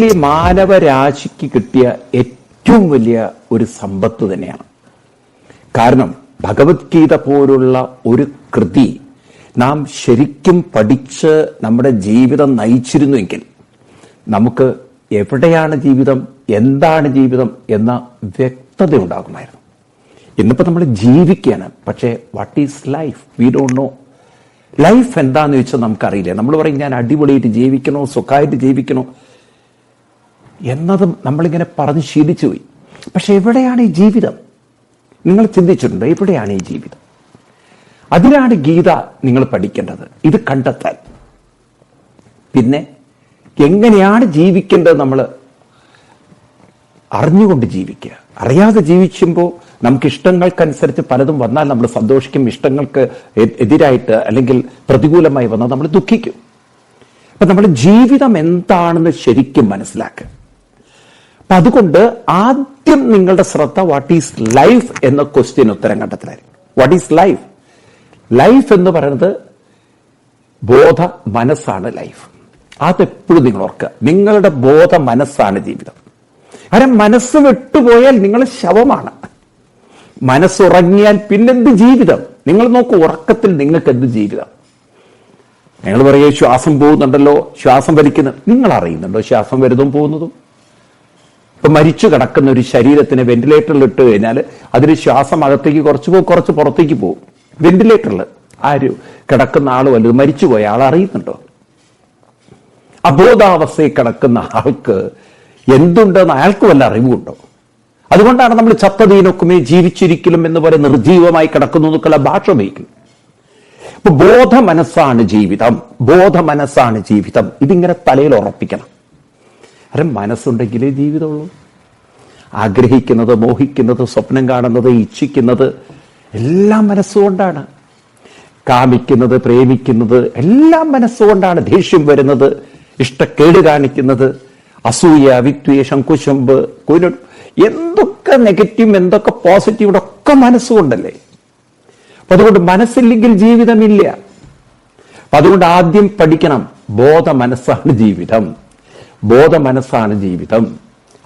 ഈ മാനവരാശിക്ക് കിട്ടിയ ഏറ്റവും വലിയ ഒരു സമ്പത്ത് തന്നെയാണ്. കാരണം ഭഗവത്ഗീത പോലുള്ള ഒരു കൃതി നാം ശരിക്കും പഠിച്ച് നമ്മുടെ ജീവിതം നയിച്ചിരുന്നുവെങ്കിൽ നമുക്ക് എവിടെയാണ് ജീവിതം, എന്താണ് ജീവിതം എന്ന വ്യക്തത ഉണ്ടാകുമായിരുന്നു. ഇന്നിപ്പോൾ നമ്മൾ ജീവിക്കുകയാണ്, പക്ഷേ what is life we don't know. Life എന്താന്ന് ചോദിച്ചാൽ നമുക്കറിയില്ല. നമ്മൾ പറയും ഞാൻ അടിപൊളിയായിട്ട് ജീവിക്കണോ, സുഖമായിട്ട് ജീവിക്കണോ എന്നതും നമ്മളിങ്ങനെ പറഞ്ഞ് ശീലിച്ചു പോയി. പക്ഷെ എവിടെയാണ് ഈ ജീവിതം? നിങ്ങൾ ചിന്തിച്ചിട്ടുണ്ടോ? എവിടെയാണ് ഈ ജീവിതം? അതിനാണ് ഗീത നിങ്ങൾ പഠിക്കേണ്ടത്, ഇത് കണ്ടെത്താൻ. പിന്നെ എങ്ങനെയാണ് ജീവിക്കേണ്ടത് നമ്മൾ അറിഞ്ഞുകൊണ്ട് ജീവിക്കുക. അറിയാതെ ജീവിക്കുമ്പോൾ നമുക്ക് ഇഷ്ടങ്ങൾക്കനുസരിച്ച് പലതും വന്നാൽ നമ്മൾ സന്തോഷിക്കും, ഇഷ്ടങ്ങൾക്ക് എതിരായിട്ട് അല്ലെങ്കിൽ പ്രതികൂലമായി വന്നാൽ നമ്മൾ ദുഃഖിക്കും. അപ്പൊ നമ്മുടെ ജീവിതം എന്താണെന്ന് ശരിക്കും മനസ്സിലാക്കുക. അപ്പൊ അതുകൊണ്ട് ആദ്യം നിങ്ങളുടെ ശ്രദ്ധ വാട്ട് ഈസ് ലൈഫ് എന്ന ക്വസ്റ്റ്യൻ ഉത്തരം കണ്ടെത്തലായിരിക്കും. What is life? ലൈഫ് എന്ന് പറയുന്നത് ബോധ മനസ്സാണ് ലൈഫ്. അതെപ്പോഴും നിങ്ങൾ ഓർക്കുക. നിങ്ങളുടെ ബോധ മനസ്സാണ് ജീവിതം. കാരണം മനസ്സ് വിട്ടുപോയാൽ നിങ്ങൾ ശവമാണ്. മനസ്സുറങ്ങിയാൽ പിന്നെന്ത് ജീവിതം? നിങ്ങൾ നോക്കൂ, ഉറക്കത്തിൽ നിങ്ങൾക്ക് എന്ത് ജീവിതം? നിങ്ങൾ പറയുക ശ്വാസം പോകുന്നുണ്ടല്ലോ, ശ്വാസം വലിക്കുന്നത്. നിങ്ങൾ അറിയുന്നുണ്ടോ ശ്വാസം വരുന്നതും പോകുന്നതും? ഇപ്പൊ മരിച്ചു കിടക്കുന്ന ഒരു ശരീരത്തിന് വെന്റിലേറ്ററിൽ ഇട്ട് കഴിഞ്ഞാൽ അതിന് ശ്വാസം അകത്തേക്ക് കുറച്ച് പോകും, കുറച്ച് പുറത്തേക്ക് പോകും. വെന്റിലേറ്ററിൽ ആര് കിടക്കുന്ന ആൾ വലുത് മരിച്ചുപോയ ആൾ അറിയുന്നുണ്ടോ? അബോധാവസ്ഥയിൽ കിടക്കുന്ന ആൾക്ക് എന്തുണ്ടെന്ന് അയാൾക്ക് വല്ല അറിവുണ്ടോ? അതുകൊണ്ടാണ് നമ്മൾ ചത്തതീനൊക്കുമേ ജീവിച്ചിരിക്കലും എന്ന് പോലെ നിർജീവമായി കിടക്കുന്നു എന്നൊക്കെയുള്ള ഭാഷ ഉപയോഗിക്കുന്നു. അപ്പൊ ബോധ മനസ്സാണ് ജീവിതം, ബോധ മനസ്സാണ് ജീവിതം. ഇതിങ്ങനെ തലയിൽ ഉറപ്പിക്കണം. കാരണം മനസ്സുണ്ടെങ്കിലേ ജീവിതമുള്ളൂ. ആഗ്രഹിക്കുന്നത്, മോഹിക്കുന്നത്, സ്വപ്നം കാണുന്നത്, ഇച്ഛിക്കുന്നത് എല്ലാം മനസ്സുകൊണ്ടാണ്. കാമിക്കുന്നത്, പ്രേമിക്കുന്നത് എല്ലാം മനസ്സുകൊണ്ടാണ്. ദേഷ്യം വരുന്നത്, ഇഷ്ടക്കേട് കാണിക്കുന്നത്, അസൂയ, വിദ്വേഷം, കുശുമ്പ്, എന്തൊക്കെ നെഗറ്റീവ് എന്തൊക്കെ പോസിറ്റീവ് ഒക്കെ മനസ്സുകൊണ്ടല്ലേ. അപ്പൊ അതുകൊണ്ട് മനസ്സില്ലെങ്കിൽ ജീവിതമില്ല. അപ്പൊ അതുകൊണ്ട് ആദ്യം പഠിക്കണം, ബോധ മനസ്സാണ് ജീവിതം, ബോധ മനസ്സാണ് ജീവിതം.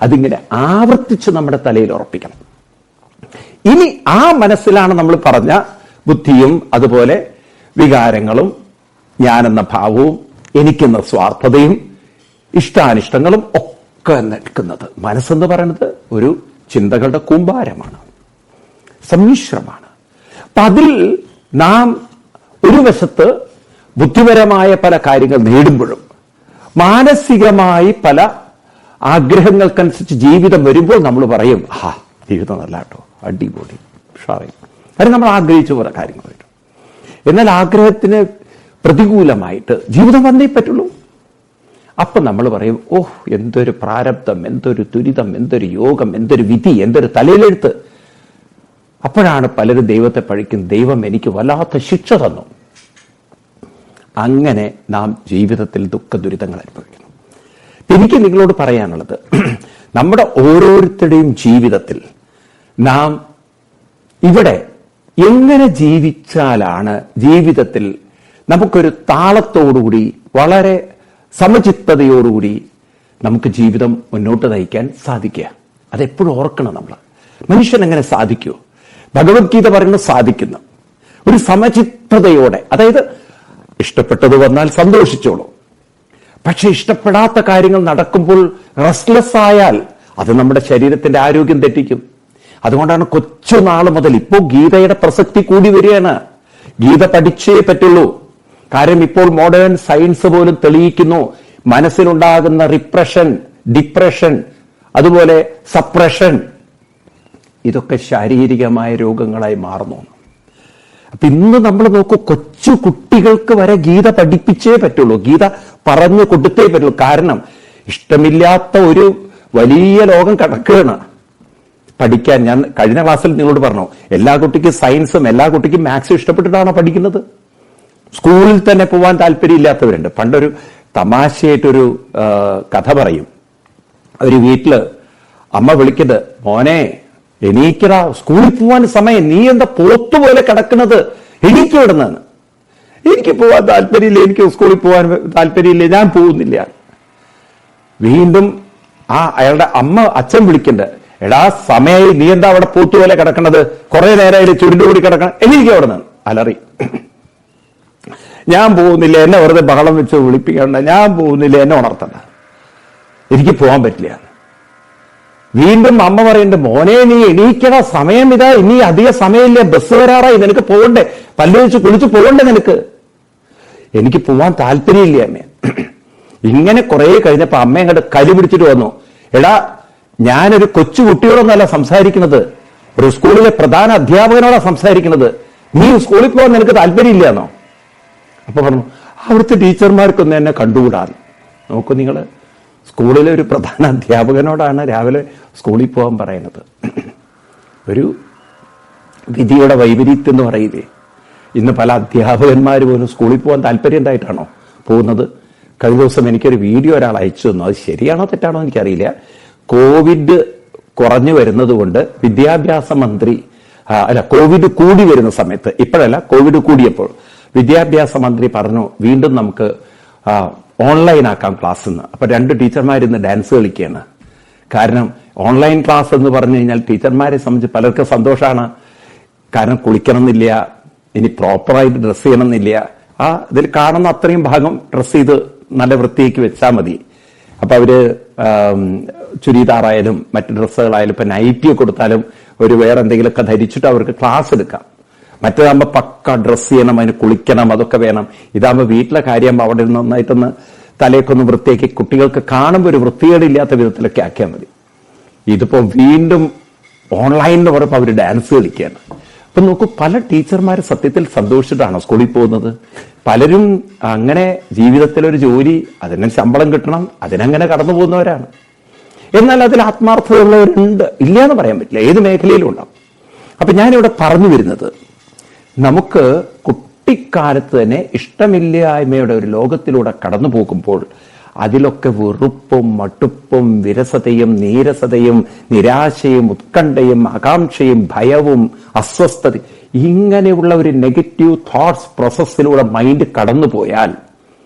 അതിങ്ങനെ ആവർത്തിച്ച് നമ്മുടെ തലയിൽ ഉറപ്പിക്കണം. ഇനി ആ മനസ്സിലാണ് നമ്മൾ പറഞ്ഞ ബുദ്ധിയും അതുപോലെ വികാരങ്ങളും ഞാനെന്ന ഭാവവും എനിക്കെന്ന സ്വാർത്ഥതയും ഇഷ്ടാനിഷ്ടങ്ങളും ഒക്കെ നിൽക്കുന്നത്. മനസ്സെന്ന് പറയുന്നത് ഒരു ചിന്തകളുടെ കൂമ്പാരമാണ്, സമ്മിശ്രമാണ്. അപ്പൊ അതിൽ നാം ഒരു വശത്ത് ബുദ്ധിപരമായ പല കാര്യങ്ങൾ നേടുമ്പോഴും മാനസികമായി പല ആഗ്രഹങ്ങൾക്കനുസരിച്ച് ജീവിതം വരുമ്പോൾ നമ്മൾ പറയും ജീവിതം നല്ല കേട്ടോ, അടിപൊളി, ഉഷാറായി. അത് നമ്മൾ ആഗ്രഹിച്ച പോലെ കാര്യങ്ങൾ വരും. എന്നാൽ ആഗ്രഹത്തിന് പ്രതികൂലമായിട്ട് ജീവിതം വന്നേ പറ്റുള്ളൂ. അപ്പൊ നമ്മൾ പറയും എന്തൊരു പ്രാരബ്ധം, എന്തൊരു ദുരിതം, എന്തൊരു യോഗം, എന്തൊരു വിധി, എന്തൊരു തലയിലെഴുത്ത്. അപ്പോഴാണ് പലരും ദൈവത്തെ പഴിക്കും, ദൈവം എനിക്ക് വല്ലാത്ത ശിക്ഷ തന്നു. അങ്ങനെ നാം ജീവിതത്തിൽ ദുഃഖ ദുരിതങ്ങൾ അനുഭവിക്കുന്നു. എനിക്ക് നിങ്ങളോട് പറയാനുള്ളത്, നമ്മുടെ ഓരോരുത്തരുടെയും ജീവിതത്തിൽ നാം ഇവിടെ എങ്ങനെ ജീവിച്ചാലാണ് ജീവിതത്തിൽ നമുക്കൊരു താളത്തോടുകൂടി വളരെ സമചിത്തതയോടുകൂടി നമുക്ക് ജീവിതം മുന്നോട്ട് നയിക്കാൻ സാധിക്കുക. അതെപ്പോഴും ഓർക്കണം. നമ്മൾ മനുഷ്യൻ എങ്ങനെ സാധിക്കുമോ? ഭഗവത്ഗീത പറയുന്നത് സാധിക്കുന്നു ഒരു സമചിത്തതയോടെ. അതായത് ഇഷ്ടപ്പെട്ടത് വന്നാൽ സന്തോഷിച്ചോളൂ, പക്ഷെ ഇഷ്ടപ്പെടാത്ത കാര്യങ്ങൾ നടക്കുമ്പോൾ റെസ്റ്റ്ലെസ് ആയാൽ അത് നമ്മുടെ ശരീരത്തിന്റെ ആരോഗ്യം തെറ്റിക്കും. അതുകൊണ്ടാണ് കൊച്ചുനാൾ മുതൽ ഇപ്പോൾ ഗീതയുടെ പ്രസക്തി കൂടി വരികയാണ്. ഗീത പഠിച്ചേ പറ്റുള്ളൂ. കാര്യം ഇപ്പോൾ മോഡേൺ സയൻസ് പോലും തെളിയിക്കുന്നു, മനസ്സിലുണ്ടാകുന്ന റിപ്രഷൻ, ഡിപ്രഷൻ, അതുപോലെ സപ്രഷൻ, ഇതൊക്കെ ശാരീരികമായ രോഗങ്ങളായി മാറുന്നു. അപ്പൊ ഇന്ന് നമ്മൾ നോക്കൂ, കൊച്ചു കുട്ടികൾക്ക് വരെ ഗീത പഠിപ്പിച്ചേ പറ്റുള്ളൂ, ഗീത പറഞ്ഞു കൊടുത്തേ പറ്റുള്ളൂ. കാരണം ഇഷ്ടമില്ലാത്ത ഒരു വലിയ ലോകം കിടക്കുകയാണ് പഠിക്കാൻ. ഞാൻ കഴിഞ്ഞ ക്ലാസ്സിൽ നിങ്ങളോട് പറഞ്ഞു, എല്ലാ കുട്ടിക്കും സയൻസും എല്ലാ കുട്ടിക്കും മാത്സും ഇഷ്ടപ്പെട്ടിട്ടാണോ പഠിക്കുന്നത്? സ്കൂളിൽ തന്നെ പോവാൻ താല്പര്യമില്ലാത്തവരുണ്ട്. പണ്ടൊരു തമാശയായിട്ടൊരു കഥ പറയും. ഒരു വീട്ടില് അമ്മ വിളിക്കുന്നത്, മോനെ എണീക്കടാ, സ്കൂളിൽ പോവാൻ സമയം, നീ എന്താ പോത്തുപോലെ കിടക്കുന്നത്, എണീക്ക് വിടുന്നതെന്ന്. എനിക്ക് പോവാൻ താല്പര്യമില്ല, എനിക്ക് സ്കൂളിൽ പോകാൻ താല്പര്യമില്ല, ഞാൻ പോകുന്നില്ല. വീണ്ടും അയാളുടെ അച്ഛൻ വിളിക്കണ്ട്, എടാ സമയമായി, നീ എന്താ അവിടെ പൂത്തുപോലെ കിടക്കണത്, കുറെ നേരമായിട്ട് ചുരുണ്ടുകൂടി കിടക്കണം. എനിക്ക് അവിടെ നിന്ന് അലറി, ഞാൻ പോകുന്നില്ല, എന്നെ വെറുതെ ബഹളം വെച്ച് വിളിപ്പിക്കണ്ട, ഞാൻ പോകുന്നില്ല, എന്നെ ഉണർത്തണ്ട, എനിക്ക് പോകാൻ പറ്റില്ല. വീണ്ടും അമ്മ പറയുന്നുണ്ട്, മോനെ നീ എണീക്കണ സമയം ഇതാ, ഇനി അധിക സമയമില്ല, ബസ് വരാറായി, നിനക്ക് പോകണ്ടേ, പല്ല് വെച്ച് കുളിച്ച് പോകണ്ടേ നിനക്ക്. എനിക്ക് പോവാൻ താല്പര്യമില്ല അമ്മ. ഇങ്ങനെ കുറെ കഴിഞ്ഞപ്പോ അമ്മ അങ്ങോട്ട് കലി പിടിച്ചിട്ട് വന്നു, എടാ ഞാനൊരു കൊച്ചു കുട്ടിയോടൊന്നല്ല സംസാരിക്കുന്നത്, ഒരു സ്കൂളിലെ പ്രധാന അധ്യാപകനോടാ സംസാരിക്കുന്നത്, നീ സ്കൂളിൽ പോകാൻ നിനക്ക് താല്പര്യമില്ല എന്നോ. അപ്പൊ പറഞ്ഞു, അവിടുത്തെ ടീച്ചർമാർക്കൊന്നും എന്നെ കണ്ടുകൂടാന്ന്. നോക്കൂ നിങ്ങള്, സ്കൂളിലെ ഒരു പ്രധാന അധ്യാപകനോടാണ് രാവിലെ സ്കൂളിൽ പോകാൻ പറയുന്നത്. ഒരു വിധിയുടെ വൈപരീത്യം എന്ന് പറയില്ലേ. ഇന്ന് പല അധ്യാപകന്മാർ പോലും സ്കൂളിൽ പോകാൻ താല്പര്യം ഉണ്ടായിട്ടാണോ പോകുന്നത്. കഴിഞ്ഞ ദിവസം എനിക്കൊരു വീഡിയോ ഒരാൾ അയച്ചു തന്നു, അത് ശരിയാണോ തെറ്റാണോ എനിക്കറിയില്ല. കോവിഡ് കുറഞ്ഞു വരുന്നത് കൊണ്ട് വിദ്യാഭ്യാസ മന്ത്രി കോവിഡ് കൂടി വരുന്ന സമയത്ത്, ഇപ്പോഴല്ല കോവിഡ് കൂടിയപ്പോൾ വിദ്യാഭ്യാസ മന്ത്രി പറഞ്ഞു വീണ്ടും നമുക്ക് ഓൺലൈൻ ആക്കാം ക്ലാസ് എന്ന്. അപ്പൊ 2 ടീച്ചർമാരിന്ന് ഡാൻസ് കളിക്കുകയാണ്. കാരണം ഓൺലൈൻ ക്ലാസ് എന്ന് പറഞ്ഞു കഴിഞ്ഞാൽ ടീച്ചർമാരെ സംബന്ധിച്ച് പലർക്കും സന്തോഷമാണ്. കാരണം കുളിക്കണമെന്നില്ല, ഇനി പ്രോപ്പറായിട്ട് ഡ്രസ്സ് ചെയ്യണമെന്നില്ല, ഇതിൽ കാണുന്ന അത്രയും ഭാഗം ഡ്രസ്സ് ചെയ്ത് നല്ല വൃത്തിയാക്കി വെച്ചാൽ മതി. അപ്പൊ അവര് ചുരിദാറായാലും മറ്റു ഡ്രസ്സുകളായാലും ഇപ്പൊ നൈറ്റി കൊടുത്താലും ഒരു വേറെ എന്തെങ്കിലുമൊക്കെ ധരിച്ചിട്ട് അവർക്ക് ക്ലാസ് എടുക്കാം. മറ്റേതാകുമ്പോ പക്ക ഡ്രസ്സ് ചെയ്യണം, അതിന് കുളിക്കണം, അതൊക്കെ വേണം. ഇതാകുമ്പോ വീട്ടിലെ കാര്യം അവിടെ നിന്ന് നന്നായിട്ടൊന്ന് തലയൊക്കെ വൃത്തിയാക്കി കുട്ടികൾക്ക് കാണുമ്പോൾ ഒരു വൃത്തികേടില്ലാത്ത വിധത്തിലൊക്കെ ആക്കിയാൽ മതി. ഇതിപ്പോ വീണ്ടും ഓൺലൈൻ എന്ന് പറയുമ്പോൾ അവർ ഡാൻസ് കളിക്കുകയാണ്. അപ്പൊ നോക്കൂ, പല ടീച്ചർമാർ സത്യത്തിൽ സന്തോഷിച്ചിട്ടാണോ സ്കൂളിൽ പോകുന്നത്. പലരും അങ്ങനെ ജീവിതത്തിലൊരു ജോലി, അതിന് ശമ്പളം കിട്ടണം, അതിനങ്ങനെ കടന്നു പോകുന്നവരാണ്. എന്നാൽ അതിൽ ആത്മാർത്ഥതയുള്ളവരുണ്ട്, ഇല്ല എന്ന് പറയാൻ പറ്റില്ല, ഏത് മേഖലയിലും ഉണ്ടാവും. അപ്പൊ ഞാനിവിടെ പറഞ്ഞു വരുന്നത്, നമുക്ക് കുട്ടിക്കാലത്ത് തന്നെ ഇഷ്ടമില്ലായ്മയുടെ ഒരു ലോകത്തിലൂടെ കടന്നു പോകുമ്പോൾ അതിലൊക്കെ വെറുപ്പും മടുപ്പും വിരസതയും നീരസതയും നിരാശയും ഉത്കണ്ഠയും ആകാംക്ഷയും ഭയവും അസ്വസ്ഥതയും ഇങ്ങനെയുള്ള ഒരു നെഗറ്റീവ് തോട്ട്സ് പ്രോസസ്സിലൂടെ മൈൻഡ് കടന്നുപോയാൽ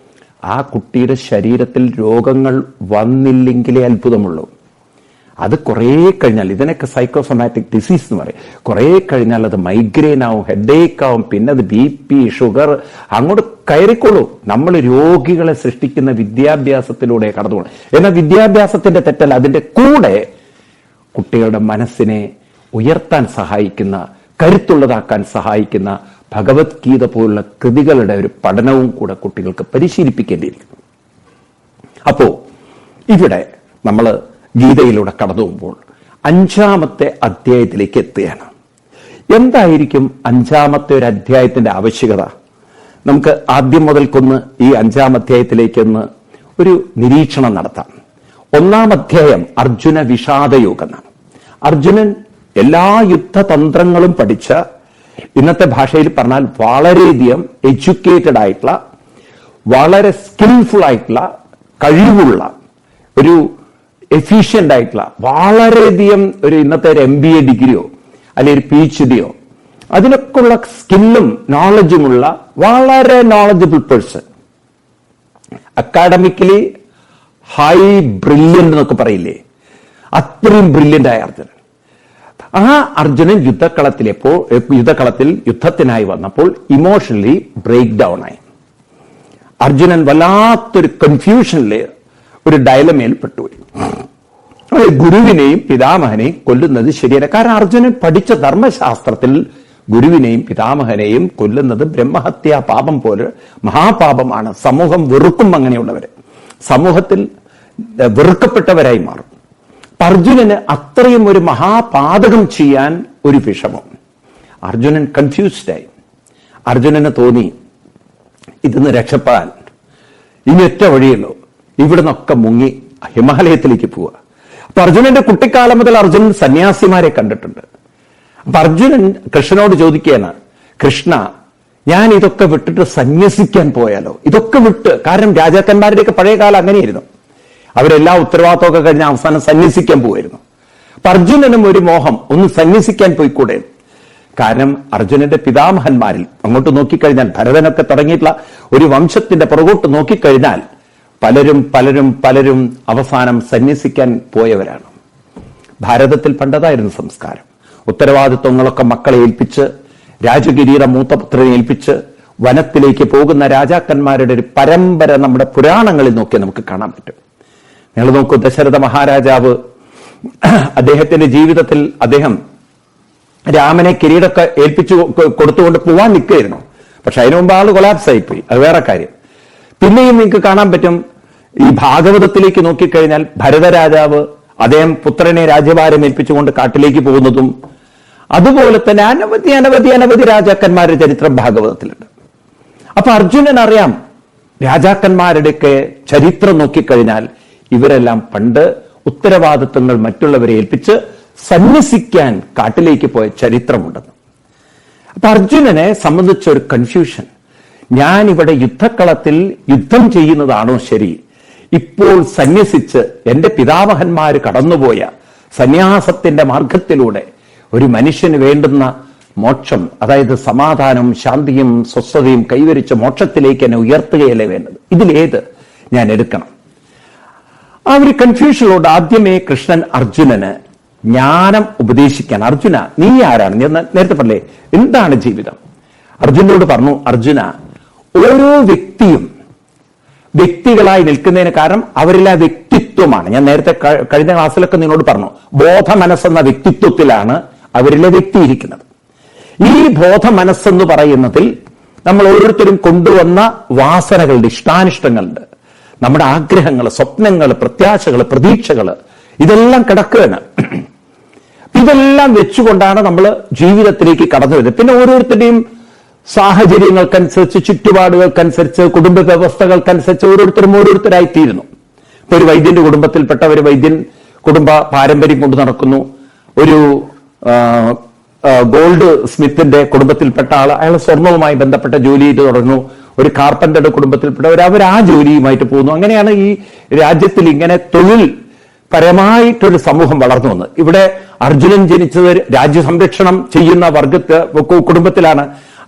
ആ കുട്ടിയുടെ ശരീരത്തിൽ രോഗങ്ങൾ വന്നില്ലെങ്കിലേ അത്ഭുതമുള്ളൂ. അത് കുറേ കഴിഞ്ഞാൽ, ഇതിനൊക്കെ സൈക്കോസൊമാറ്റിക് ഡിസീസ് എന്ന് പറയും, കുറേ കഴിഞ്ഞാൽ അത് മൈഗ്രെയിൻ ആവും, ഹെഡേക്ക് ആവും, പിന്നെ അത് BP, ഷുഗർ, അങ്ങോട്ട് കയറിക്കൊള്ളൂ. നമ്മൾ രോഗികളെ സൃഷ്ടിക്കുന്ന വിദ്യാഭ്യാസത്തിലൂടെ കടന്നുപോകണം. എന്നാൽ വിദ്യാഭ്യാസത്തിന്റെ തെറ്റല്ല, അതിന്റെ കൂടെ കുട്ടികളുടെ മനസ്സിനെ ഉയർത്താൻ സഹായിക്കുന്ന, കരുത്തുള്ളതാക്കാൻ സഹായിക്കുന്ന ഭഗവത്ഗീത പോലുള്ള കൃതികളുടെ ഒരു പഠനവും കൂടെ കുട്ടികൾക്ക് പരിശീലിപ്പിക്കേണ്ടിയിരിക്കുന്നു. അപ്പോ ഇവിടെ നമ്മൾ ഗീതയിലൂടെ കടന്നു പോകുമ്പോൾ 5-ാമത്തെ അധ്യായത്തിലേക്ക് എത്തുകയാണ്. എന്തായിരിക്കും 5-ാമത്തെ ഒരു അധ്യായത്തിന്റെ ആവശ്യകത? നമുക്ക് ആദ്യം മുതൽക്കൊന്ന് ഈ 5-ാം അധ്യായത്തിലേക്കൊന്ന് ഒരു നിരീക്ഷണം നടത്താം. 1-ാം അധ്യായം അർജുന വിഷാദയോഗം എന്നാണ്. അർജുനൻ എല്ലാ യുദ്ധതന്ത്രങ്ങളും പഠിച്ച, ഇന്നത്തെ ഭാഷയിൽ പറഞ്ഞാൽ വളരെയധികം എഡ്യൂക്കേറ്റഡ് ആയിട്ടുള്ള, വളരെ സ്കിൽഫുൾ ആയിട്ടുള്ള, കഴിവുള്ള, ഒരു എഫിഷ്യന്റ് ആയിട്ടുള്ള, വളരെയധികം ഒരു ഇന്നത്തെ ഒരു MBA ഡിഗ്രിയോ അല്ലെങ്കിൽ ഒരു PhDയോ അതിനൊക്കെയുള്ള സ്കില്ലും നോളജുമുള്ള വളരെ knowledgeable person, academically high brilliant എന്നൊക്കെ പറയില്ലേ, അത്രയും ബ്രില്യന്റ് ആയ അർജുനൻ. ആ അർജുനൻ യുദ്ധക്കളത്തിൽ യുദ്ധത്തിനായി വന്നപ്പോൾ ഇമോഷണലി ബ്രേക്ക് ഡൗൺ ആയി. അർജുനൻ വല്ലാത്തൊരു കൺഫ്യൂഷനില്, ഒരു ഡയലമയിൽ പെട്ടുപോയി. ഗുരുവിനെയും പിതാമഹനെയും കൊല്ലുന്നത് ശരിയല്ല. കാരണം അർജുനൻ പഠിച്ച ധർമ്മശാസ്ത്രത്തിൽ ഗുരുവിനെയും പിതാമഹനെയും കൊല്ലുന്നത് ബ്രഹ്മഹത്യാ പാപം പോലെ മഹാപാപമാണ്. സമൂഹം വെറുക്കും അങ്ങനെയുള്ളവരെ, സമൂഹത്തിൽ വെറുക്കപ്പെട്ടവരായി മാറും. അർജുനന് അത്രയും ഒരു മഹാപാതകം ചെയ്യാൻ ഒരു വിഷമം. അർജുനൻ കൺഫ്യൂസ്ഡായി. അർജുനന് തോന്നി, ഇതിന്ന് രക്ഷപ്പെടാൻ ഇനി ഒറ്റ വഴിയല്ലോ, ഇവിടുന്നൊക്കെ മുങ്ങി ഹിമാലയത്തിലേക്ക് പോവുക. അപ്പൊ അർജുനന്റെ കുട്ടിക്കാലം മുതൽ അർജുനൻ സന്യാസിമാരെ കണ്ടിട്ടുണ്ട്. അപ്പൊ അർജുനൻ കൃഷ്ണനോട് ചോദിക്കുകയാണ്, കൃഷ്ണ, ഞാൻ ഇതൊക്കെ വിട്ടിട്ട് സന്യസിക്കാൻ പോയാലോ? ഇതൊക്കെ വിട്ട്, കാരണം രാജാക്കന്മാരുടെയൊക്കെ പഴയ കാലം അങ്ങനെയായിരുന്നു, അവരെല്ലാ ഉത്തരവാദിത്തമൊക്കെ കഴിഞ്ഞ് അവസാനം സന്യസിക്കാൻ പോവായിരുന്നു. അപ്പൊ അർജുനനും ഒരു മോഹം, ഒന്ന് സന്യസിക്കാൻ പോയിക്കൂടെ? കാരണം അർജുനന്റെ പിതാമഹന്മാരിൽ അങ്ങോട്ട് നോക്കിക്കഴിഞ്ഞാൽ, ഭരതനൊക്കെ തുടങ്ങിയിട്ടുള്ള ഒരു വംശത്തിന്റെ പുറകോട്ട് നോക്കിക്കഴിഞ്ഞാൽ പലരും അവസാനം സന്യസിക്കാൻ പോയവരാണ്. ഭാരതത്തിൽ പണ്ടതായിരുന്നു സംസ്കാരം. ഉത്തരവാദിത്വങ്ങളൊക്കെ മക്കളെ ഏൽപ്പിച്ച്, രാജകിരീട മൂത്തപുത്രനെ ഏൽപ്പിച്ച് വനത്തിലേക്ക് പോകുന്ന രാജാക്കന്മാരുടെ ഒരു പരമ്പര നമ്മുടെ പുരാണങ്ങളിൽ നോക്കി നമുക്ക് കാണാൻ പറ്റും. നിങ്ങൾ നോക്കൂ, ദശരഥ മഹാരാജാവ് അദ്ദേഹത്തിന്റെ ജീവിതത്തിൽ അദ്ദേഹം രാമനെ കിരീടമൊക്കെ ഏൽപ്പിച്ചു കൊടുത്തുകൊണ്ട് പോവാൻ നിൽക്കുകയായിരുന്നു. പക്ഷെ അതിനു മുമ്പ് ആള് കൊളാപ്സ് ആയിപ്പോയി, അത് വേറെ കാര്യം. പിന്നെയും നിങ്ങൾക്ക് കാണാൻ പറ്റും, ഈ ഭാഗവതത്തിലേക്ക് നോക്കിക്കഴിഞ്ഞാൽ ഭരതരാജാവ് അദ്ദേഹം പുത്രനെ രാജ്യഭാരം ഏൽപ്പിച്ചുകൊണ്ട് കാട്ടിലേക്ക് പോകുന്നതും, അതുപോലെ തന്നെ അനവധി രാജാക്കന്മാരുടെ ചരിത്രം ഭാഗവതത്തിലുണ്ട്. അപ്പൊ അർജുനൻ അറിയാം, രാജാക്കന്മാരുടെയൊക്കെ ചരിത്രം നോക്കിക്കഴിഞ്ഞാൽ ഇവരെല്ലാം പണ്ട് ഉത്തരവാദിത്വങ്ങൾ മറ്റുള്ളവരെ ഏൽപ്പിച്ച് സന്യസിക്കാൻ കാട്ടിലേക്ക് പോയ ചരിത്രമുണ്ടെന്ന്. അപ്പൊ അർജുനനെ സംബന്ധിച്ച ഒരു കൺഫ്യൂഷൻ, ഞാൻ ഇവിടെ യുദ്ധക്കളത്തിൽ യുദ്ധം ചെയ്യുന്നതാണോ ശരി, ഇപ്പോൾ സന്യസിച്ച് എന്റെ പിതാമഹന്മാര് കടന്നുപോയ സന്യാസത്തിന്റെ മാർഗത്തിലൂടെ ഒരു മനുഷ്യന് വേണ്ടുന്ന മോക്ഷം, അതായത് സമാധാനവും ശാന്തിയും സ്വസ്ഥതയും കൈവരിച്ച മോക്ഷത്തിലേക്ക് എന്നെ ഉയർത്തുകയല്ലേ വേണ്ടത്, ഇതിലേത് ഞാൻ എടുക്കണം? ആ ഒരു കൺഫ്യൂഷനിലൂടെ ആദ്യമേ കൃഷ്ണൻ അർജുനന് ജ്ഞാനം ഉപദേശിക്കാൻ, അർജുന നീ ആരാണ്, ഞാൻ നേരത്തെ പറഞ്ഞേ എന്താണ് ജീവിതം, അർജുനോട് പറഞ്ഞു, അർജുന ഓരോ വ്യക്തിയും വ്യക്തികളായി നിൽക്കുന്നതിന് കാരണം അവരിലെ ആ വ്യക്തിത്വമാണ്. ഞാൻ നേരത്തെ കഴിഞ്ഞ ക്ലാസ്സിലൊക്കെ നിങ്ങളോട് പറഞ്ഞു, ബോധ മനസ്സെന്ന വ്യക്തിത്വത്തിലാണ് അവരിലെ വ്യക്തി ഇരിക്കുന്നത്. ഈ ബോധ മനസ്സെന്ന് പറയുന്നതിൽ നമ്മൾ ഓരോരുത്തരും കൊണ്ടുവന്ന വാസനകളുടെ, ഇഷ്ടാനിഷ്ടങ്ങളുണ്ട്, നമ്മുടെ ആഗ്രഹങ്ങൾ, സ്വപ്നങ്ങൾ, പ്രത്യാശകൾ, പ്രതീക്ഷകൾ, ഇതെല്ലാം കിടക്കുകയാണ്. ഇതെല്ലാം വെച്ചുകൊണ്ടാണ് നമ്മൾ ജീവിതത്തിലേക്ക് കടന്നു വരുന്നത്. പിന്നെ ഓരോരുത്തരുടെയും സാഹചര്യങ്ങൾക്കനുസരിച്ച്, ചുറ്റുപാടുകൾക്കനുസരിച്ച്, കുടുംബ വ്യവസ്ഥകൾക്കനുസരിച്ച് ഓരോരുത്തരായിത്തീരുന്നു. ഇപ്പൊ ഒരു വൈദ്യന്റെ കുടുംബത്തിൽപ്പെട്ട ഒരു വൈദ്യൻ കുടുംബ പാരമ്പര്യം കൊണ്ട് നടക്കുന്നു. ഒരു ഗോൾഡ് സ്മിത്തിന്റെ കുടുംബത്തിൽപ്പെട്ട അയാൾ സ്വർണവുമായി ബന്ധപ്പെട്ട ജോലി ചെയ്ത് തുടങ്ങുന്നു. ഒരു കാർപ്പന്ററുടെ കുടുംബത്തിൽപ്പെട്ടവർ അവർ ആ ജോലിയുമായിട്ട് പോകുന്നു. അങ്ങനെയാണ് ഈ രാജ്യത്തിൽ ഇങ്ങനെ തൊഴിൽ പരമായിട്ടൊരു സമൂഹം വളർന്നു വന്നത്. ഇവിടെ അർജുനൻ ജനിച്ചത് രാജ്യസംരക്ഷണം ചെയ്യുന്ന കുടുംബത്തിലാണ്.